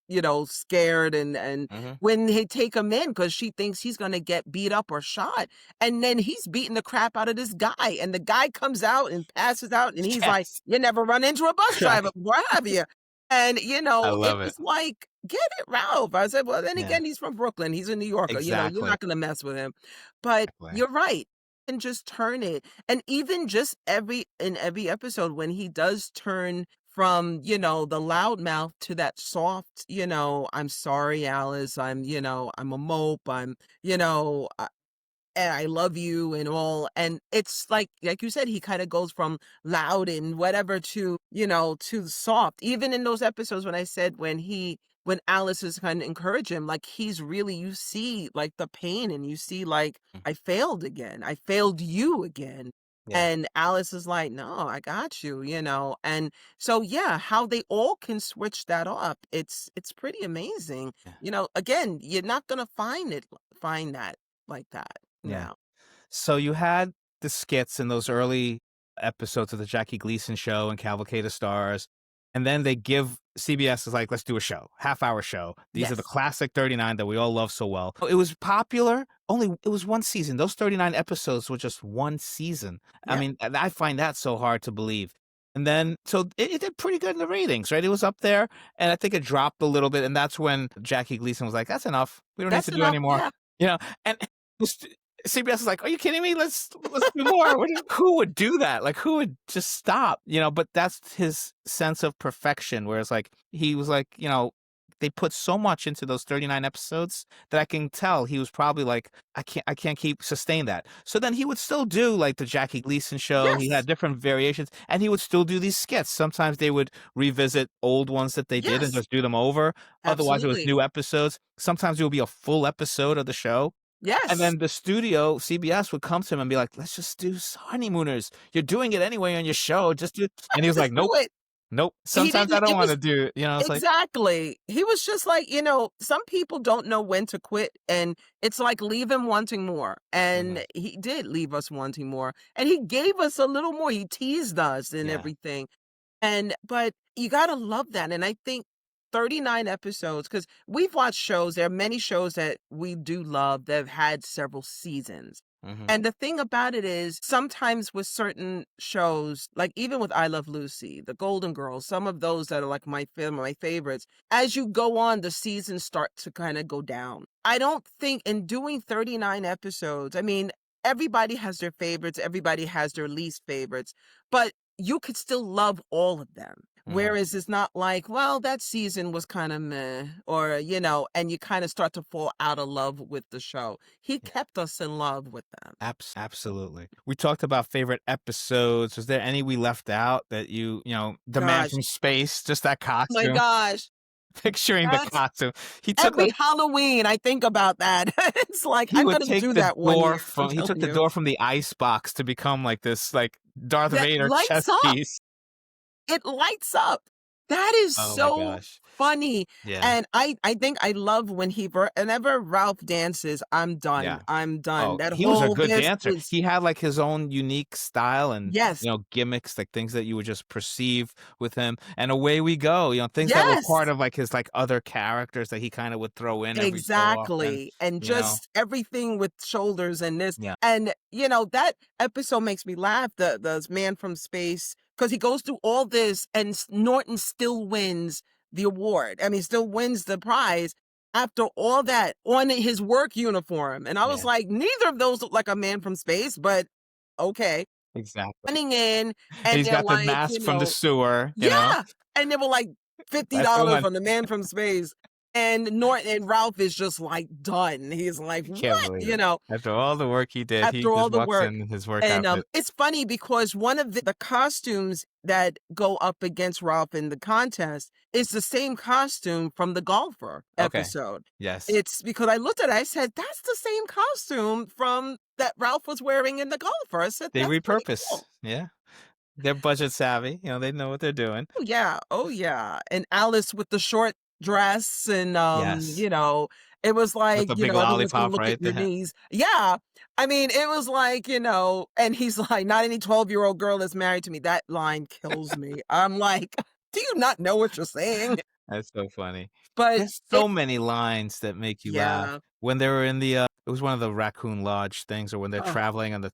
scared and mhm. when they take him in because she thinks he's going to get beat up or shot. And then he's beating the crap out of this guy and the guy comes out and passes out and he's like, Yes, you never run into a bus right. driver, what have you? And, I it love it. was like, get it, Ralph. I said, well, then Yeah, again, he's from Brooklyn. He's a New Yorker. You're exactly, not going to mess with him. But exactly. you're right and just turn it. And even just every episode when he does turn from, the loudmouth to that soft, I'm sorry, Alice. I'm a mope. And I love you and all. And it's like you said, he kind of goes from loud and whatever to, to soft. Even in those episodes when I said when Alice is kind of encourage him, like he's really, you see like the pain and you see like, Mm, I failed again. I failed you again. yeah, And Alice is like, no, I got you, And so yeah, how they all can switch that up. It's pretty amazing. yeah, Again, you're not gonna find that like that. yeah. No. So you had the skits in those early episodes of the Jackie Gleason show and Cavalcade of Stars, and then they give CBS is like, let's do a show, half-hour show. These are the Yes. classic 39 that we all love so well. It was popular. Only it was one season. Those 39 episodes were just one season. I Yep. mean, I find that so hard to believe. And then, so it did pretty good in the ratings, right? It was up there, and I think it dropped a little bit, and that's when Jackie Gleason was like, "That's enough. We don't need That's to do enough. anymore." Yeah. You know, and CBS is like, "Are you kidding me? Let's do more." Who would do that? Like, who would just stop? But that's his sense of perfection. Whereas, like, he was like, they put so much into those 39 episodes that I can tell he was probably like, I can't keep sustain that. So then he would still do like the Jackie Gleason show. He had Yes. different variations, and he would still do these skits. Sometimes they would revisit old ones that they did and Yes. just do them over. Otherwise, it was Absolutely. new episodes. Sometimes it would be a full episode of the show. And Yes. then the studio, CBS, would come to him and be like, "Let's just do Honeymooners. You're doing it anyway on your show. Just do." And he was like, Just do "Nope, it. nope. He Sometimes I didn't don't it want was to do it." It's like, exactly. He was just like, some people don't know when to quit, and it's like leave him wanting more. mhm, And he did leave us wanting more. And he gave us a little more. He teased us and yeah, everything. But you gotta love that, and I think 39 episodes, because 'cause we've watched shows, there are many shows that we do love that have had several seasons, hmm and the thing about it is, sometimes with certain shows, like even with I Love Lucy, The Golden Girls, some of those that are like my favorites, as you go on, the seasons start to kinda go down. I don't think in doing 39 episodes, I mean, everybody has their favorites, everybody has their least favorites, but you could still love all of them. hmm Whereas it's not like, well, that season was kind of meh, or, and you kind of start to fall out of love with the show. He kept us in love with them. absolutely. We talked about favorite episodes. Was there any we left out that the man Gosh, from space, just that my costume, gosh, picturing the that's costume. He took every like Halloween I think about that. It's like, he I'm would gonna take do the that one door year, I'm from he telling took the you. door from the ice box to become like this like Darth That Vader chess lights up. piece. It lights up. That is Oh my so gosh. funny, Yeah. and I think I love when he whenever Ralph dances, I'm done, Yeah. I'm done. Oh, That he was a whole good this dancer. is He had, like, his own unique style and, yes, gimmicks, like, things that you would just perceive with him, and away we go, things that were part yes! of, like, his, like, other characters that he kinda would throw in every so often, Exactly, and you know? just everything with shoulders and this, Yeah. and, that episode makes me laugh, the man from space, because he goes through all this and Norton still wins the award. I mean, still wins the prize after all that on his work uniform, and I was Yeah. like, "Neither of those look like a man from space, but okay." Exactly. Running in, And and he's they're got the like, mask from the sewer, you know? yeah, and they were like That's the $50 one. on the man from space, and Norton and Ralph is just, like, done. He's like, I can't "What?" believe it. After all the work he did, he After all just the walks work. in his work And, outfit. it's funny because one of the costumes that go up against Ralph in the contest is the same costume from the golfer Okay. episode. Yes. It's because I looked at it, I said, "That's the same costume from that Ralph was wearing in the golfer." I said, They "That's pretty repurpose. cool." Yeah. They're budget savvy, they know what they're doing. Oh, yeah. Oh, yeah. And Alice with the short dress and, Yes. it was With like, the big everyone's gonna lollipop, look at right? your knees. Yeah. I mean, it was like, and he's like, "Not any 12-year-old girl is married to me." That line kills me. I'm like, "Do you not know what you're saying?" That's so funny. But There's so it many lines that make you laugh. yeah. When they were in it was one of the Raccoon Lodge things or when they're Oh, traveling on the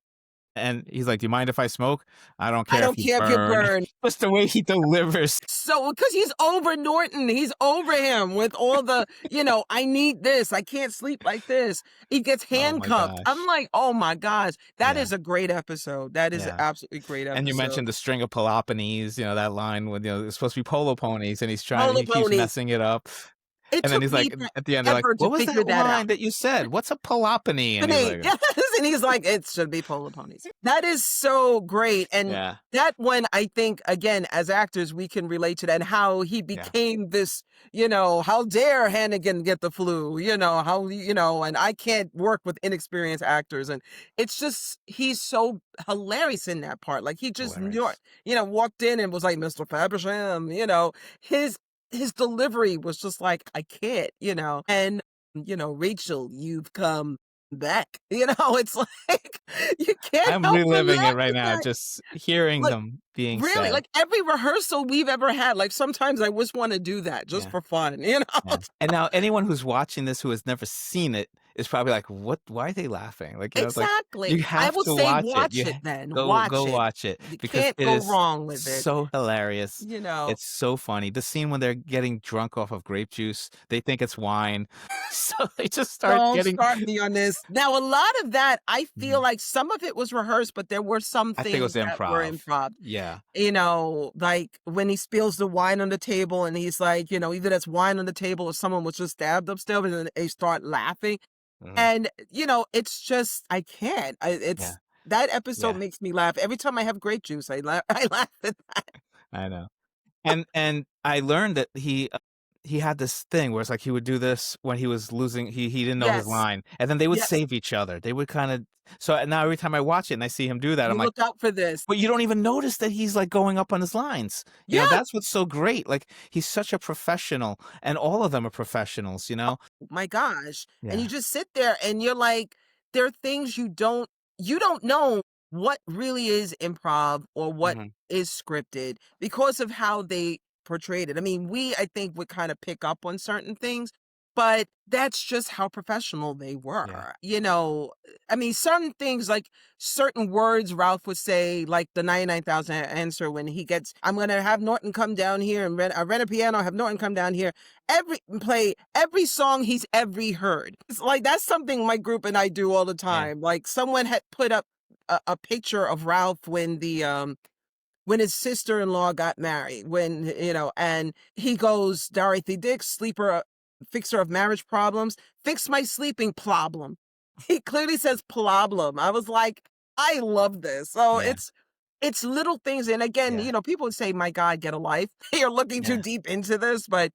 and he's like, "Do you mind if I smoke? I don't I care if don't you care if you burn." burn. Just the way he delivers. So, because he's over Norton, he's over him with all the, "I need this, I can't sleep like this." He gets Oh my handcuffed. I'm gosh. like, "Oh my gosh." That Yeah, is a great episode. That is an yeah. absolutely great And you episode. mentioned the string of Peloponnese, that line when, it's supposed to be polo ponies and Polo he keeps ponies. messing it up. It And then took he's me like, at the end, they're like, forever to "What was figure that that out. line that you said? What's a Pelopony?" And he's Pony, like, yes, and he's like, "It should be polo ponies." That is so great, and "Yeah, that one, I think, again, as actors, we can relate to that and how he yeah, became this, "How dare Hannigan get the flu?" And I can't work with inexperienced actors, and it's just he's so hilarious in that part, like, he just knew hilarious." walked in and was like, "Mr. Fabersham," his his delivery was just like, "I can't," and "Rachel, you've come back." It's like, you can't I'm help but reliving laugh it right at now, that. just hearing Like, them being really, said. like, every rehearsal we've ever had, like, sometimes I just wanna do that just Yeah, for fun, yeah. And now anyone who's watching this who has never seen it is probably like, "What? Why are they laughing?" Like, it's like, Exactly. you I have would to say watch it. watch it then, Go watch it. watch it You because can't it go is wrong with it, so hilarious. you know? It's so funny. The scene when they're getting drunk off of grape juice, they think it's wine, so they just start Don't getting start me on this. Now, a lot of that, I feel Mhm. like some of it was rehearsed, but there were some I think it things was that were improv. improv. Yeah. Like when he spills the wine on the table and he's like, either that's wine on the table or someone was just stabbed upstairs and then they start laughing. Mhm. And, it's just, I can't. Yeah. That episode Yeah. makes me laugh. Every time I have grape juice, I laugh at that. I know. And I learned that he had this thing where it's like he would do this when he was losing he didn't know his Yes. line, and then they would Yes. save each other. They would kinda so now every time I watch it and I see him do that, I'm You like, look out for this. but you don't even notice that he's, like, going up on his lines. Yeah. That's what's so great. Like, he's such a professional, and all of them are professionals, you know? My gosh. And you Yeah. just sit there and you're like, there are things you don't know what really is improv or what Mhm. is scripted because of how they portrayed it. I mean, I think would kind of pick up on certain things, but that's just how professional they Yeah. were. I mean, certain things like certain words Ralph would say, like the 99,000 answer when I'm going to have Norton come down here and rent a piano, have Norton come down here, play every song he's ever heard. It's like, that's something my group and I do all the Yeah. time. Like someone had put up a picture of Ralph when his sister-in-law got married, and he goes, "Dorothy Dix, fixer of marriage problems, fix my sleeping problem." He clearly says problem. I was like, I love this. So Yeah. it's little things. And again, Yeah. people would say, my God, get a life. You're looking too Yeah. deep into this, but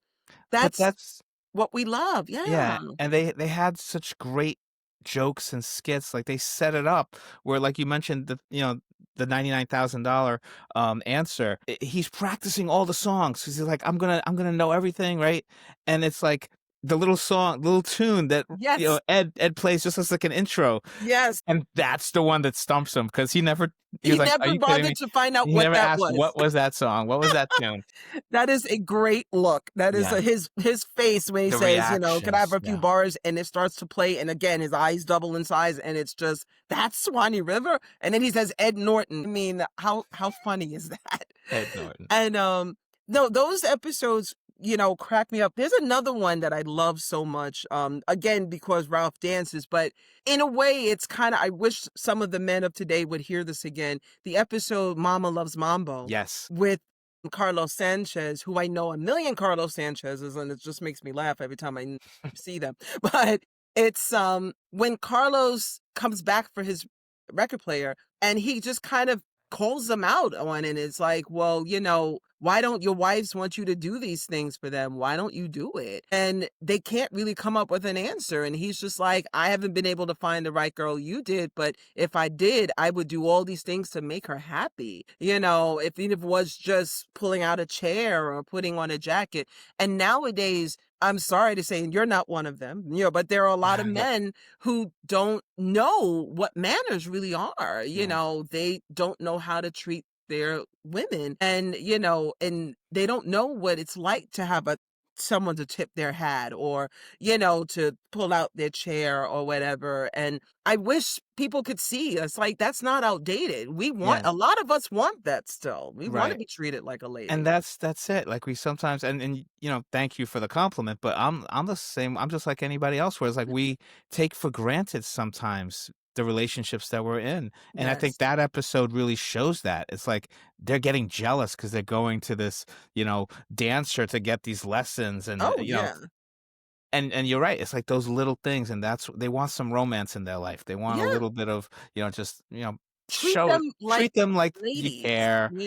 But that's that's what we love. yeah, Yeah. and they had such great jokes and skits, like, they set it up where, like you mentioned, the $99,000 answer. He's practicing all the songs because he's like, I'm gonna know everything, right? And it's like the little tune that Yes, Ed plays just as like an intro, yes. and that's the one that stumps him because he He was like, "Are never you kidding me?" bothered to find out He what never that asked, was. "What was that song? What was that tune?" That is a great look. That is Yeah, his face when he the says, "Can I have reactions, a few yeah, bars?" And it starts to play, and again, his eyes double in size, and it's just, "That's Swanee River?" And then he says, "Ed Norton." I mean, how funny is that? Ed Norton. And, no, those episodes, crack me up. There's another one that I love so much, again, because Ralph dances, but in a way, it's kinda I wish some of the men of today would hear this again. The episode Mama Loves Mambo Yes. with Carlos Sanchez, who I know a million Carlos Sanchez's, and it just makes me laugh every time see them. But it's, when Carlos comes back for his record player, and he just kind of calls them out on it, and it's like, "Well, why don't your wives want you to do these things for them? Why don't you do it?" And they can't really come up with an answer, and he's just like, "I haven't been able to find the right girl. You did, but if I did, I would do all these things to make her happy." If even if it was just pulling out a chair or putting on a jacket. And nowadays, I'm sorry to say, and you're not one of them, but there are a lot of Yep. men who don't know what manners really are. Yeah. They don't know how to treat their women, and and they don't know what it's like to have a someone to tip their hat, or to pull out their chair or whatever. And I wish people could see us, like, that's not outdated. Yeah. A lot of us want that still. We want to Right. be treated like a And lady. that's it. Like, we sometimes, thank you for the compliment, but I'm the same. I'm just like anybody else, where it's like we take for granted sometimes the relationships that we're in. And I think Yes. that episode really shows that. It's like they're getting jealous because they're going to this, dancer to get these lessons, and Oh yeah. and you're right. It's like those little things, and they want some romance in their life. They want a Yeah. little bit of, just, Treat them like treat them like you ladies, care, and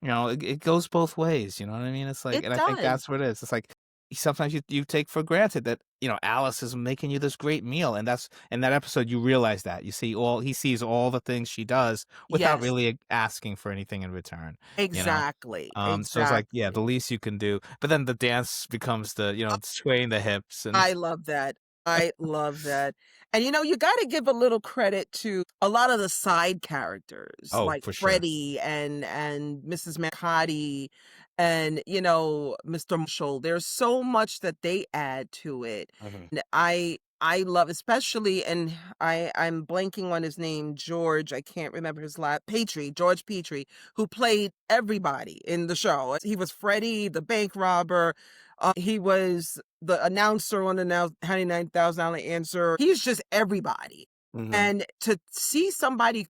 Yeah, it goes both ways. You know what I mean? It's like, it and I think does. that's what it is. It's like sometimes you take for granted that Alice is making you this great meal, and that's in that episode you realize that he sees all the things she does without Yes, really asking for anything in return. You know. exactly, So it's like, yeah, exactly. the least you can do. But then the dance becomes the, swaying the hips and I love that. I love that. And you gotta give a little credit to a lot of the side characters, oh, like for sure. Freddie and Mrs. Makati and, Mr. Marshall. There's so much that they add to it. Mhm. And I love, especially, and I'm blanking on his name, George, I can't remember his last Petrie, George Petrie, who played everybody in the show. He was Freddie, the bank robber. He was the announcer on the now $99,000 answer. He's just everybody. Mhm. And to see somebody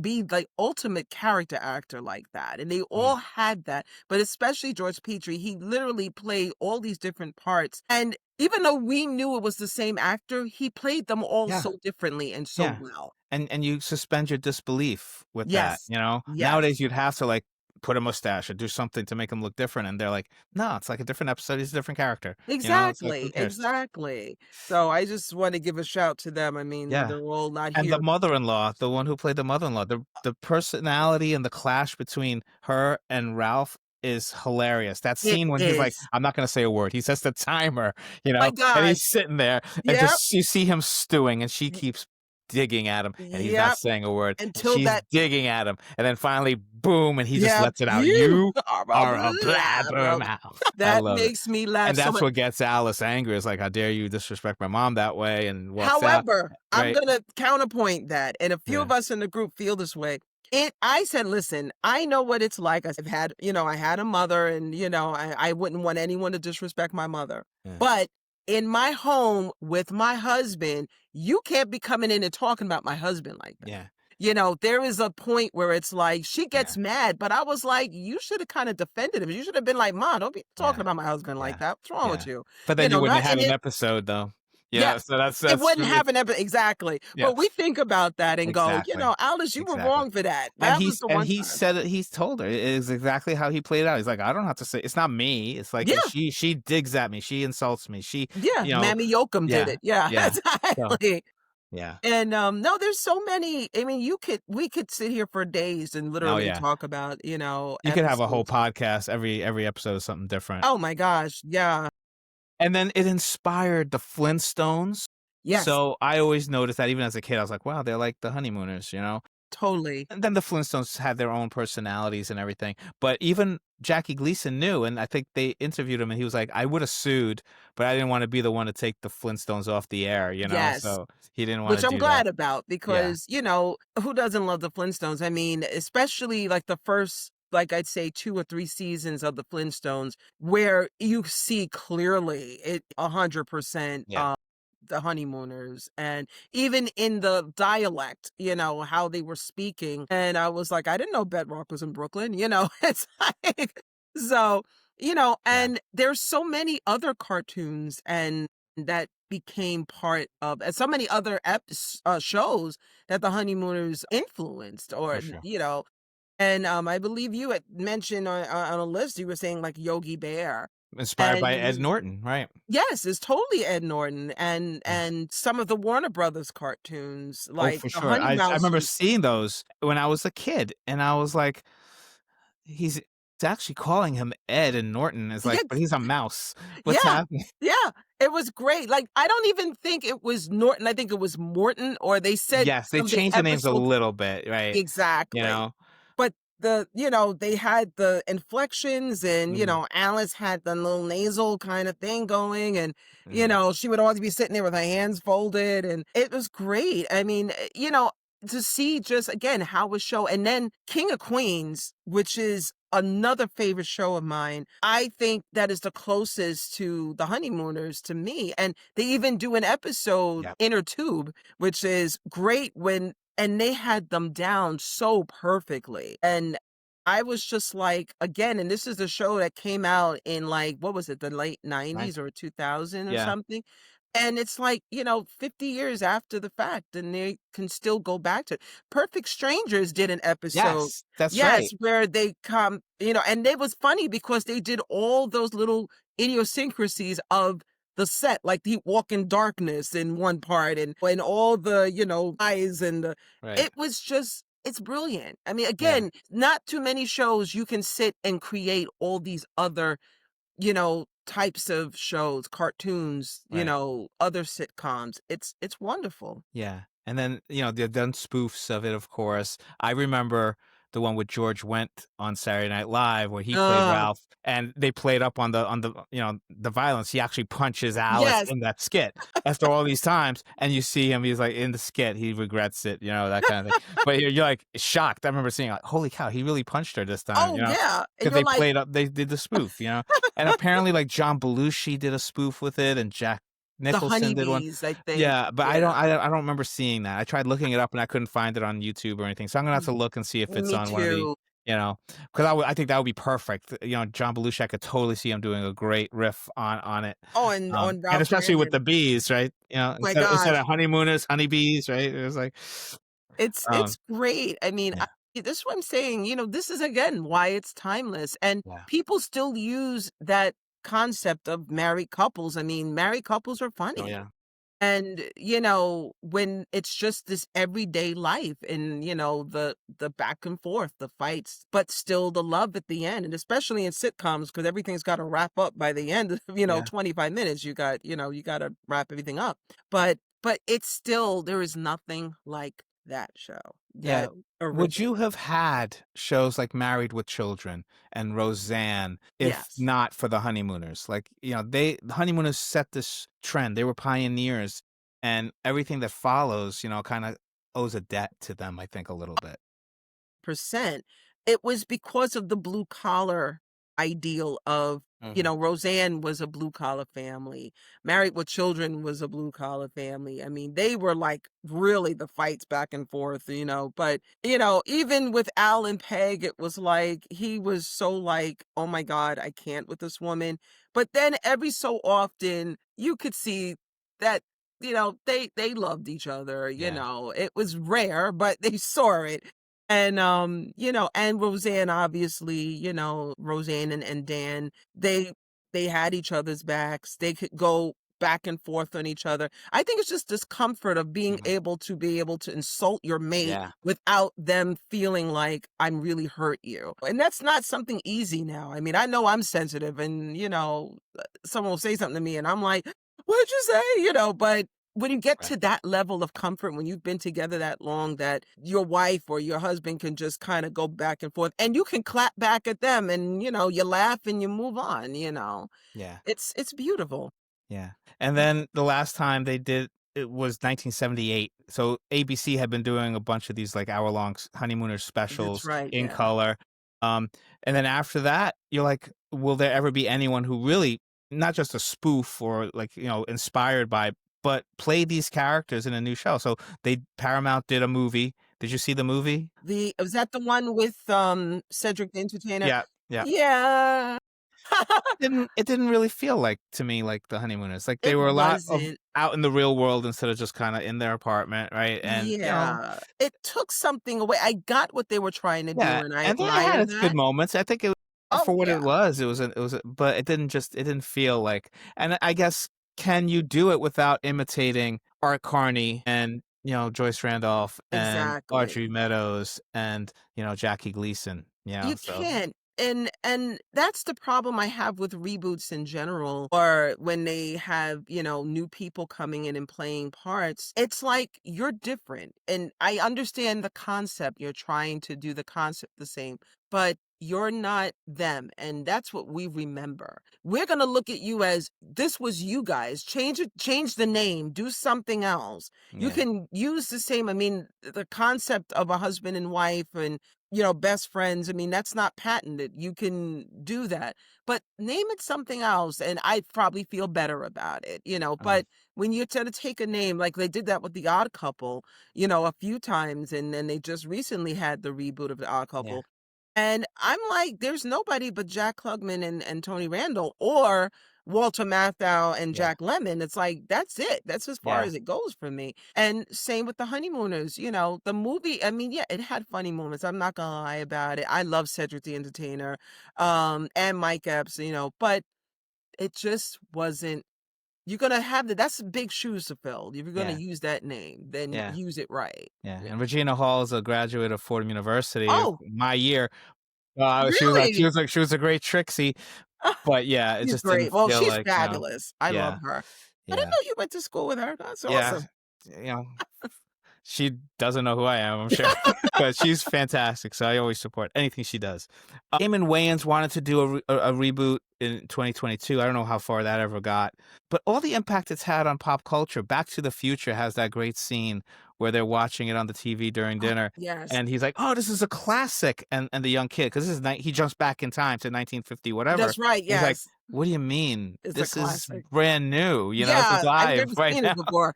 be the ultimate character actor like that, and they Mhm. all had that, but especially George Petrie, he literally played all these different parts. And even though we knew it was the same actor, he played them all Yeah, so differently and so yeah. well. And you suspend your disbelief with that, Yes. Yes. Nowadays, you'd have to, like, put a mustache or do something to make him look different, and they're like, "No, it's like a different episode, he's a different character." It's like, who Exactly, cares? exactly. So I just want to give a shout to them. I mean, Yeah. they're all not And the here. mother-in-law, the one who played the mother-in-law, the personality and the clash between her and Ralph is hilarious. That It scene when he's like, is. "I'm not gonna say a word." He sets the timer, My and gosh. he's sitting there and Yep. just you see him stewing, and she keeps digging at him, and he's not Yep. saying a word, and Until she's that. digging at him, and then finally, boom, and he just Yep. lets it out. You "You are a are a blabber. blabbermouth." I That love it. makes me laugh And so that's much. what gets Alice angry. It's like, "How dare you disrespect my mom that way," and walks out, However, I'm right? gonna counterpoint that, and a few Yeah. of us in the group feel this way. I said, "Listen, I know what it's like. I've had, I had a mother, and I wouldn't want anyone to disrespect my mother. Yeah. But in my home with my husband, you can't be coming in and talking about my husband like that." Yeah. There is a point where it's like she Yeah. gets mad, but I was like, you should have kind of defended him. You should have been like, "Mom, don't be talking Yeah. about my husband like Yeah. that. What's wrong with Yeah. you?" But then you wouldn't Not have in had an it. episode though. Yeah, Yes. so It that's wouldn't really have an exactly. yeah, But we think about that and go, exactly, Alice, you were exactly. wrong for that. That was the And one he time. said it he's told her, it is exactly how he played out. He's like, "I don't have to say it's not me." It's like, Yeah, she digs at me, she insults me, she yeah, you know Mammy Yokum did yeah, it. Yeah, yeah. So, exactly. yeah. And, no, there's so many. I mean, we could sit here for days and Oh, literally yeah. talk about, You could have a whole episodes. podcast, every episode is something different. Oh my gosh, yeah. And then it inspired the Flintstones. Yes, So, I always noticed that even as a kid, I was like, "Wow, they're like the Honeymooners," you know? totally. And then the Flintstones had their own personalities and everything, but even Jackie Gleason knew, and I think they interviewed him, and he was like, "I woulda sued, but I didn't wanna be the one to take the Flintstones off the air," you know? Yes. So, he didn't wanna Which I'm do that. glad about Yeah, because, who doesn't love the Flintstones? I mean, especially like the first, like I'd say 2 or 3 seasons of the Flintstones where you see clearly it 100%, yeah, the Honeymooners, and even in the dialect, how they were speaking, and I was like, "I didn't know Bedrock was in Brooklyn," It's like so, yeah, and there's so many other cartoons and that became part of and so many other shows that the Honeymooners influenced for or, sure. and, I believe you had mentioned on a list, you were saying, like, Yogi Bear, Inspired by Ed and Norton, right. yes, it's totally Ed Norton and Yeah. some of the Warner Brothers cartoons, Oh, like for the sure. Honey I remember Mouses. seeing those when I was a kid, and I was like, "He's it's actually calling him Ed and Norton." Is like, Yeah, "But he's a mouse. What's yeah, happening?" yeah, it was great, like, I don't even think it was Norton, I think it was Morton, or they said Yes, they something changed the names a ever little bit, right? You exactly. know? But they had the inflections and, Mhm, Alice had the little nasal kind of thing going and, mhm. she would always be sitting there with her hands folded and it was great. I mean, to see just again how a show and then King of Queens, which is another favorite show of mine. I think that is the closest to the Honeymooners to me. And they even do an episode, Yep, Inner Tube, which is great when and they had them down so perfectly, and I was just like again, and this is a show that came out in, like, what was it, the late right. '90s or 2000 or Yeah. something? And it's like, 50 years after the fact, and they can still go back to it. Perfect Strangers did an episode Yes, that's yes, right. where they come and it was funny because they did all those little idiosyncrasies of the set, like he walk in darkness in one part and all the, eyes and the Right. it was just it's brilliant. I mean, Yeah, again, not too many shows you can sit and create all these other, types of shows, cartoons, right. other sitcoms. It's wonderful. Yeah, and then, they've done spoofs of it, of course. I remember the one with George Wendt on Saturday Night Live where he played Uh, Ralph, and they played up on the, the violence. He actually punches Alice yes. in that skit after all these times, and you see him, he's like in the skit, he regrets it, that kind of thing. But you're like shocked. I remember seeing like, "Holy cow, he really punched her this time," Oh, yeah, and because you're they like, played up they did the spoof. And apparently, like, John Belushi did a spoof with it, and Jack the Nicholson did one. honeybees, I think. Yeah, but Yeah. I don't remember seeing that. I tried looking it up and I couldn't find it on YouTube or anything, so I'm gonna have Mm, to look and see if it's me on one of the too. you know, because I think that would be perfect. John Belushi, I could totally see him doing a great riff on it, Oh, and on and Ralph especially with the Brandon. bees, right? My Instead gosh. of honeymooners, honeybees, right? It was like, It's um, great. I mean, yeah, this is what I'm saying, this is again why it's timeless, and yeah, people still use that concept of married couples. I mean, married couples are oh funny. yeah, And, when it's just this everyday life and, the back and forth, the fights, but still the love at the end, and especially in sitcoms because everything's gotta wrap up by the end of, yeah. 25 minutes, you gotta wrap everything up. But it's still there is nothing like that show, Yeah. that Would original. you have had shows like Married with Children and Roseanne if Yes. not for the Honeymooners? Like, the Honeymooners set this trend. They were pioneers, and everything that follows, kinda owes a debt to them, I think, a little bit. Percent. It was because of the blue collar ideal of, Mhm. Roseanne was a blue collar family. Married with Children was a blue collar family. I mean, they were like really the fights back and forth, but, even with Al and Peg, it was like he was so like, oh my God, I can't with this woman. But then every so often you could see that they loved each other, Yeah. it was rare, but they saw it. And and Roseanne, obviously, Roseanne and Dan, they had each other's backs. They could go back and forth on each other. I think it's just this comfort of Mhm. being able to insult your mate Yeah. without them feeling like I'm really hurt you. And that's not something easy now. I mean, I know I'm sensitive and, someone will say something to me and I'm like, "What'd you say?" But when you get Right. to that level of comfort, when you've been together that long, that your wife or your husband can just kind of go back and forth and you can clap back at them and, you laugh and you move on. Yeah. It's beautiful. Yeah. And then the last time they did it was 1978. So ABC had been doing a bunch of these like hour-long Honeymooners That's specials right, in yeah. color. And then after that, you're like, will there ever be anyone who really not just a spoof or like, inspired by, but play these characters in a new show? So they Paramount did a movie. Did you see the movie? The was that the one with, Cedric the Entertainer? Yeah. Yeah. Yeah. It didn't really feel like to me like the Honeymooners. Like they It were a lot of wasn't. out in the real world instead of just kinda in their apartment, right? And, Yeah. It took something away. I got what they were trying to do, yeah, and I and they had admired its good that. moments. I think it Oh, for what yeah. it was but it didn't feel like and I guess, can you do it without imitating Art Carney and, Joyce Randolph and Audrey Exactly. Meadows and, Jackie Gleason, You so can't. And that's the problem I have with reboots in general, or when they have, new people coming in and playing parts. It's like you're different. And I understand the concept. You're trying to do the concept the same, but you're not them. And that's what we remember. We're gonna look at you as this was you guys. Change it, change the name, do something else. You yeah, can use the same, I mean, the concept of a husband and wife and best friends. I mean, that's not patented. You can do that, but name it something else, and I probably feel better about it. mhm, But when you're trying to take a name, like they did that with The Odd Couple, a few times, and then they just recently had the reboot of The Odd yeah, Couple. And I'm like, there's nobody but Jack Klugman and Tony Randall or Walter Matthau and yeah, Jack Lemmon. It's like, that's it. That's as far yeah, as it goes for me. And same with The Honeymooners. The movie, I mean, yeah, it had funny moments. I'm not gonna lie about it. I love Cedric the Entertainer, and Mike Epps, but it just wasn't. You're gonna have that's big shoes to fill. If you're gonna yeah, use that name, then yeah. use it right. Yeah, Yeah. and Regina Hall is a graduate of Fordham University, Oh, my year. really? She was a great Trixie, but yeah, it She's just didn't great. Well, feel she's like, fabulous. I love yeah, her. I didn't yeah, know you went to school with her. That's yeah, awesome. you know, she doesn't know who I am, I'm sure, but she's fantastic, so I always support anything she does. Damon Wayans wanted to do a reboot in 2022. I don't know how far that ever got, but all the impact it's had on pop culture. Back to the Future has that great scene where they're watching it on the TV during Oh, dinner, yes. and he's like, "Oh, this is a classic," and the young kid, because he jumps back in time to 1950 whatever, That's right, and he's like, yes. "What do you mean? It's a This is classic. brand new, it's Yeah, I've alive never right seen now." it before.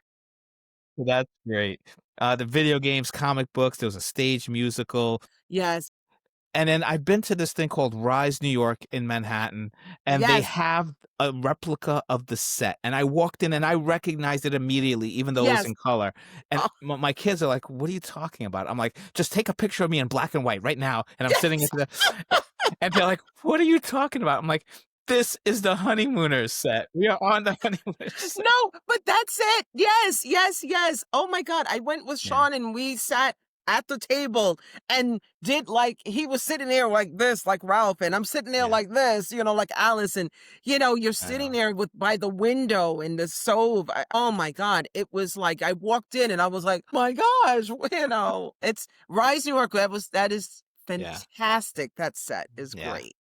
That's great. The video games, comic books, there was a stage musical, Yes. and then I've been to this thing called Rise New York in Manhattan, and they Yes. have a replica of the set, and I walked in and I recognized it immediately, even though it was Yes. in color, and Oh, my kids are like, "What are you talking about?" I'm like, "Just take a picture of me in black and white right now," and I'm sitting yes. into the and they're like, "What are you talking about?" I'm like, "This is the Honeymooners set. We are on the Honeymooners set." No, but that's it. Yes, yes, yes. Oh my god, I went with Yeah, Sean and we sat at the table and did like he was sitting there like this, like Ralph, and I'm sitting there yeah, like this, like Alice, and you're I sitting know. there with by the window and the stove. Oh my god, it was like I walked in and I was like, my gosh, it's Rise New York. That is Yeah, fantastic. That set is yeah. great.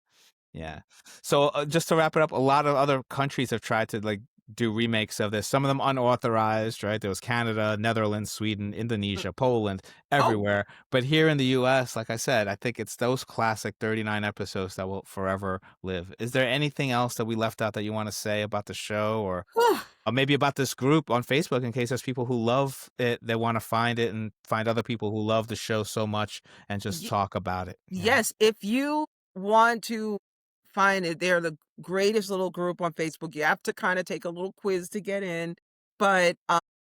Yeah. So, just to wrap it up, a lot of other countries have tried to, like, do remakes of this, some of them unauthorized, right? There was Canada, Netherlands, Sweden, Mm. Indonesia, Poland, Oh, everywhere. But here in the US, like I said, I think it's those classic 39 episodes that will forever live. Is there anything else that we left out that you wanna say about the show or maybe about this group on Facebook in case there's people who love it, they wanna find it and find other people who love the show so much and just y- talk about it? Yeah. yes. If you want to find it, they're the greatest little group on Facebook. You have to kind of take a little quiz to get in, but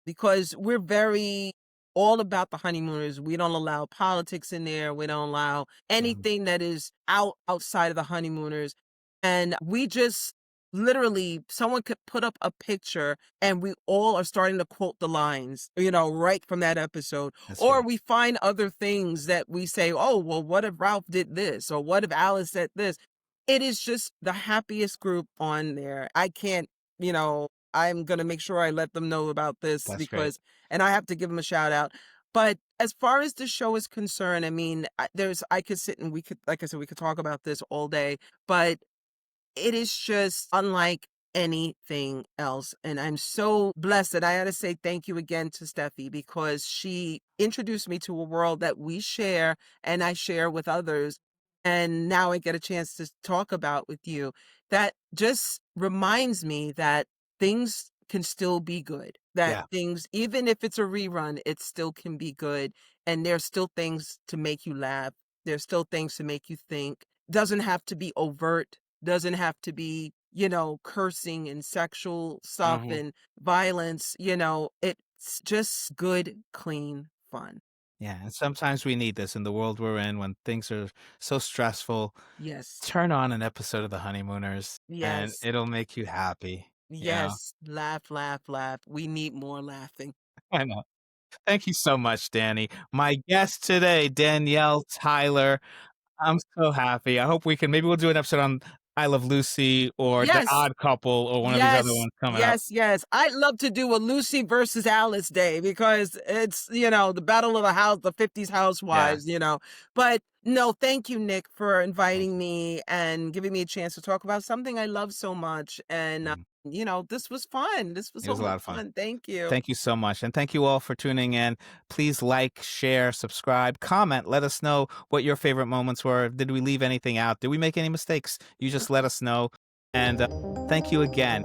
because we're very all about the honeymooners. We don't allow politics in there. We don't allow Mhm. anything that is outside of the honeymooners. And we just literally someone could put up a picture and we all are starting to quote the lines, right from that episode. That's Or great. we find other things that we say, oh, well, what if Ralph did this? Or what if Alice said this? It is just the happiest group on there. I can't, I'm gonna make sure I let them know about this That's great. and I have to give them a shout out. But as far as the show is concerned, I mean, I could sit and we could, like I said, we could talk about this all day, but it is just unlike anything else. And I'm so blessed that I gotta say thank you again to Steffi because she introduced me to a world that we share and I share with others. And now I get a chance to talk about with you. That just reminds me that things can still be good. That Yeah. things, even if it's a rerun, it still can be good. And there's still things to make you laugh. There's still things to make you think. Doesn't have to be overt, doesn't have to be, cursing and sexual stuff Mhm. and violence, it's just good, clean fun. Yeah, and sometimes we need this in the world we're in when things are so stressful. Yes. Turn on an episode of The Honeymooners, and Yes. it'll make you happy, you know? Yes. Laugh, laugh, laugh. We need more laughing. I know. Thank you so much, Danny. My guest today, Danielle Tyler. I'm so happy. I hope we can maybe we'll do an episode on I Love Lucy or The Yes. Odd Couple or one of these other Yes, ones coming up. yes, yes. I'd love to do a Lucy versus Alice day because it's, the battle of the 50s Yeah. housewives. But no, thank you, Nick, for Thank inviting you. me and giving me a chance to talk about something I love so much. And, Mhm. this was fun. This was It so was a lot much of fun. fun. Thank you. Thank you so much. And thank you all for tuning in. Please like, share, subscribe, comment. Let us know what your favorite moments were. Did we leave anything out? Did we make any mistakes? You just let us know. And thank you again.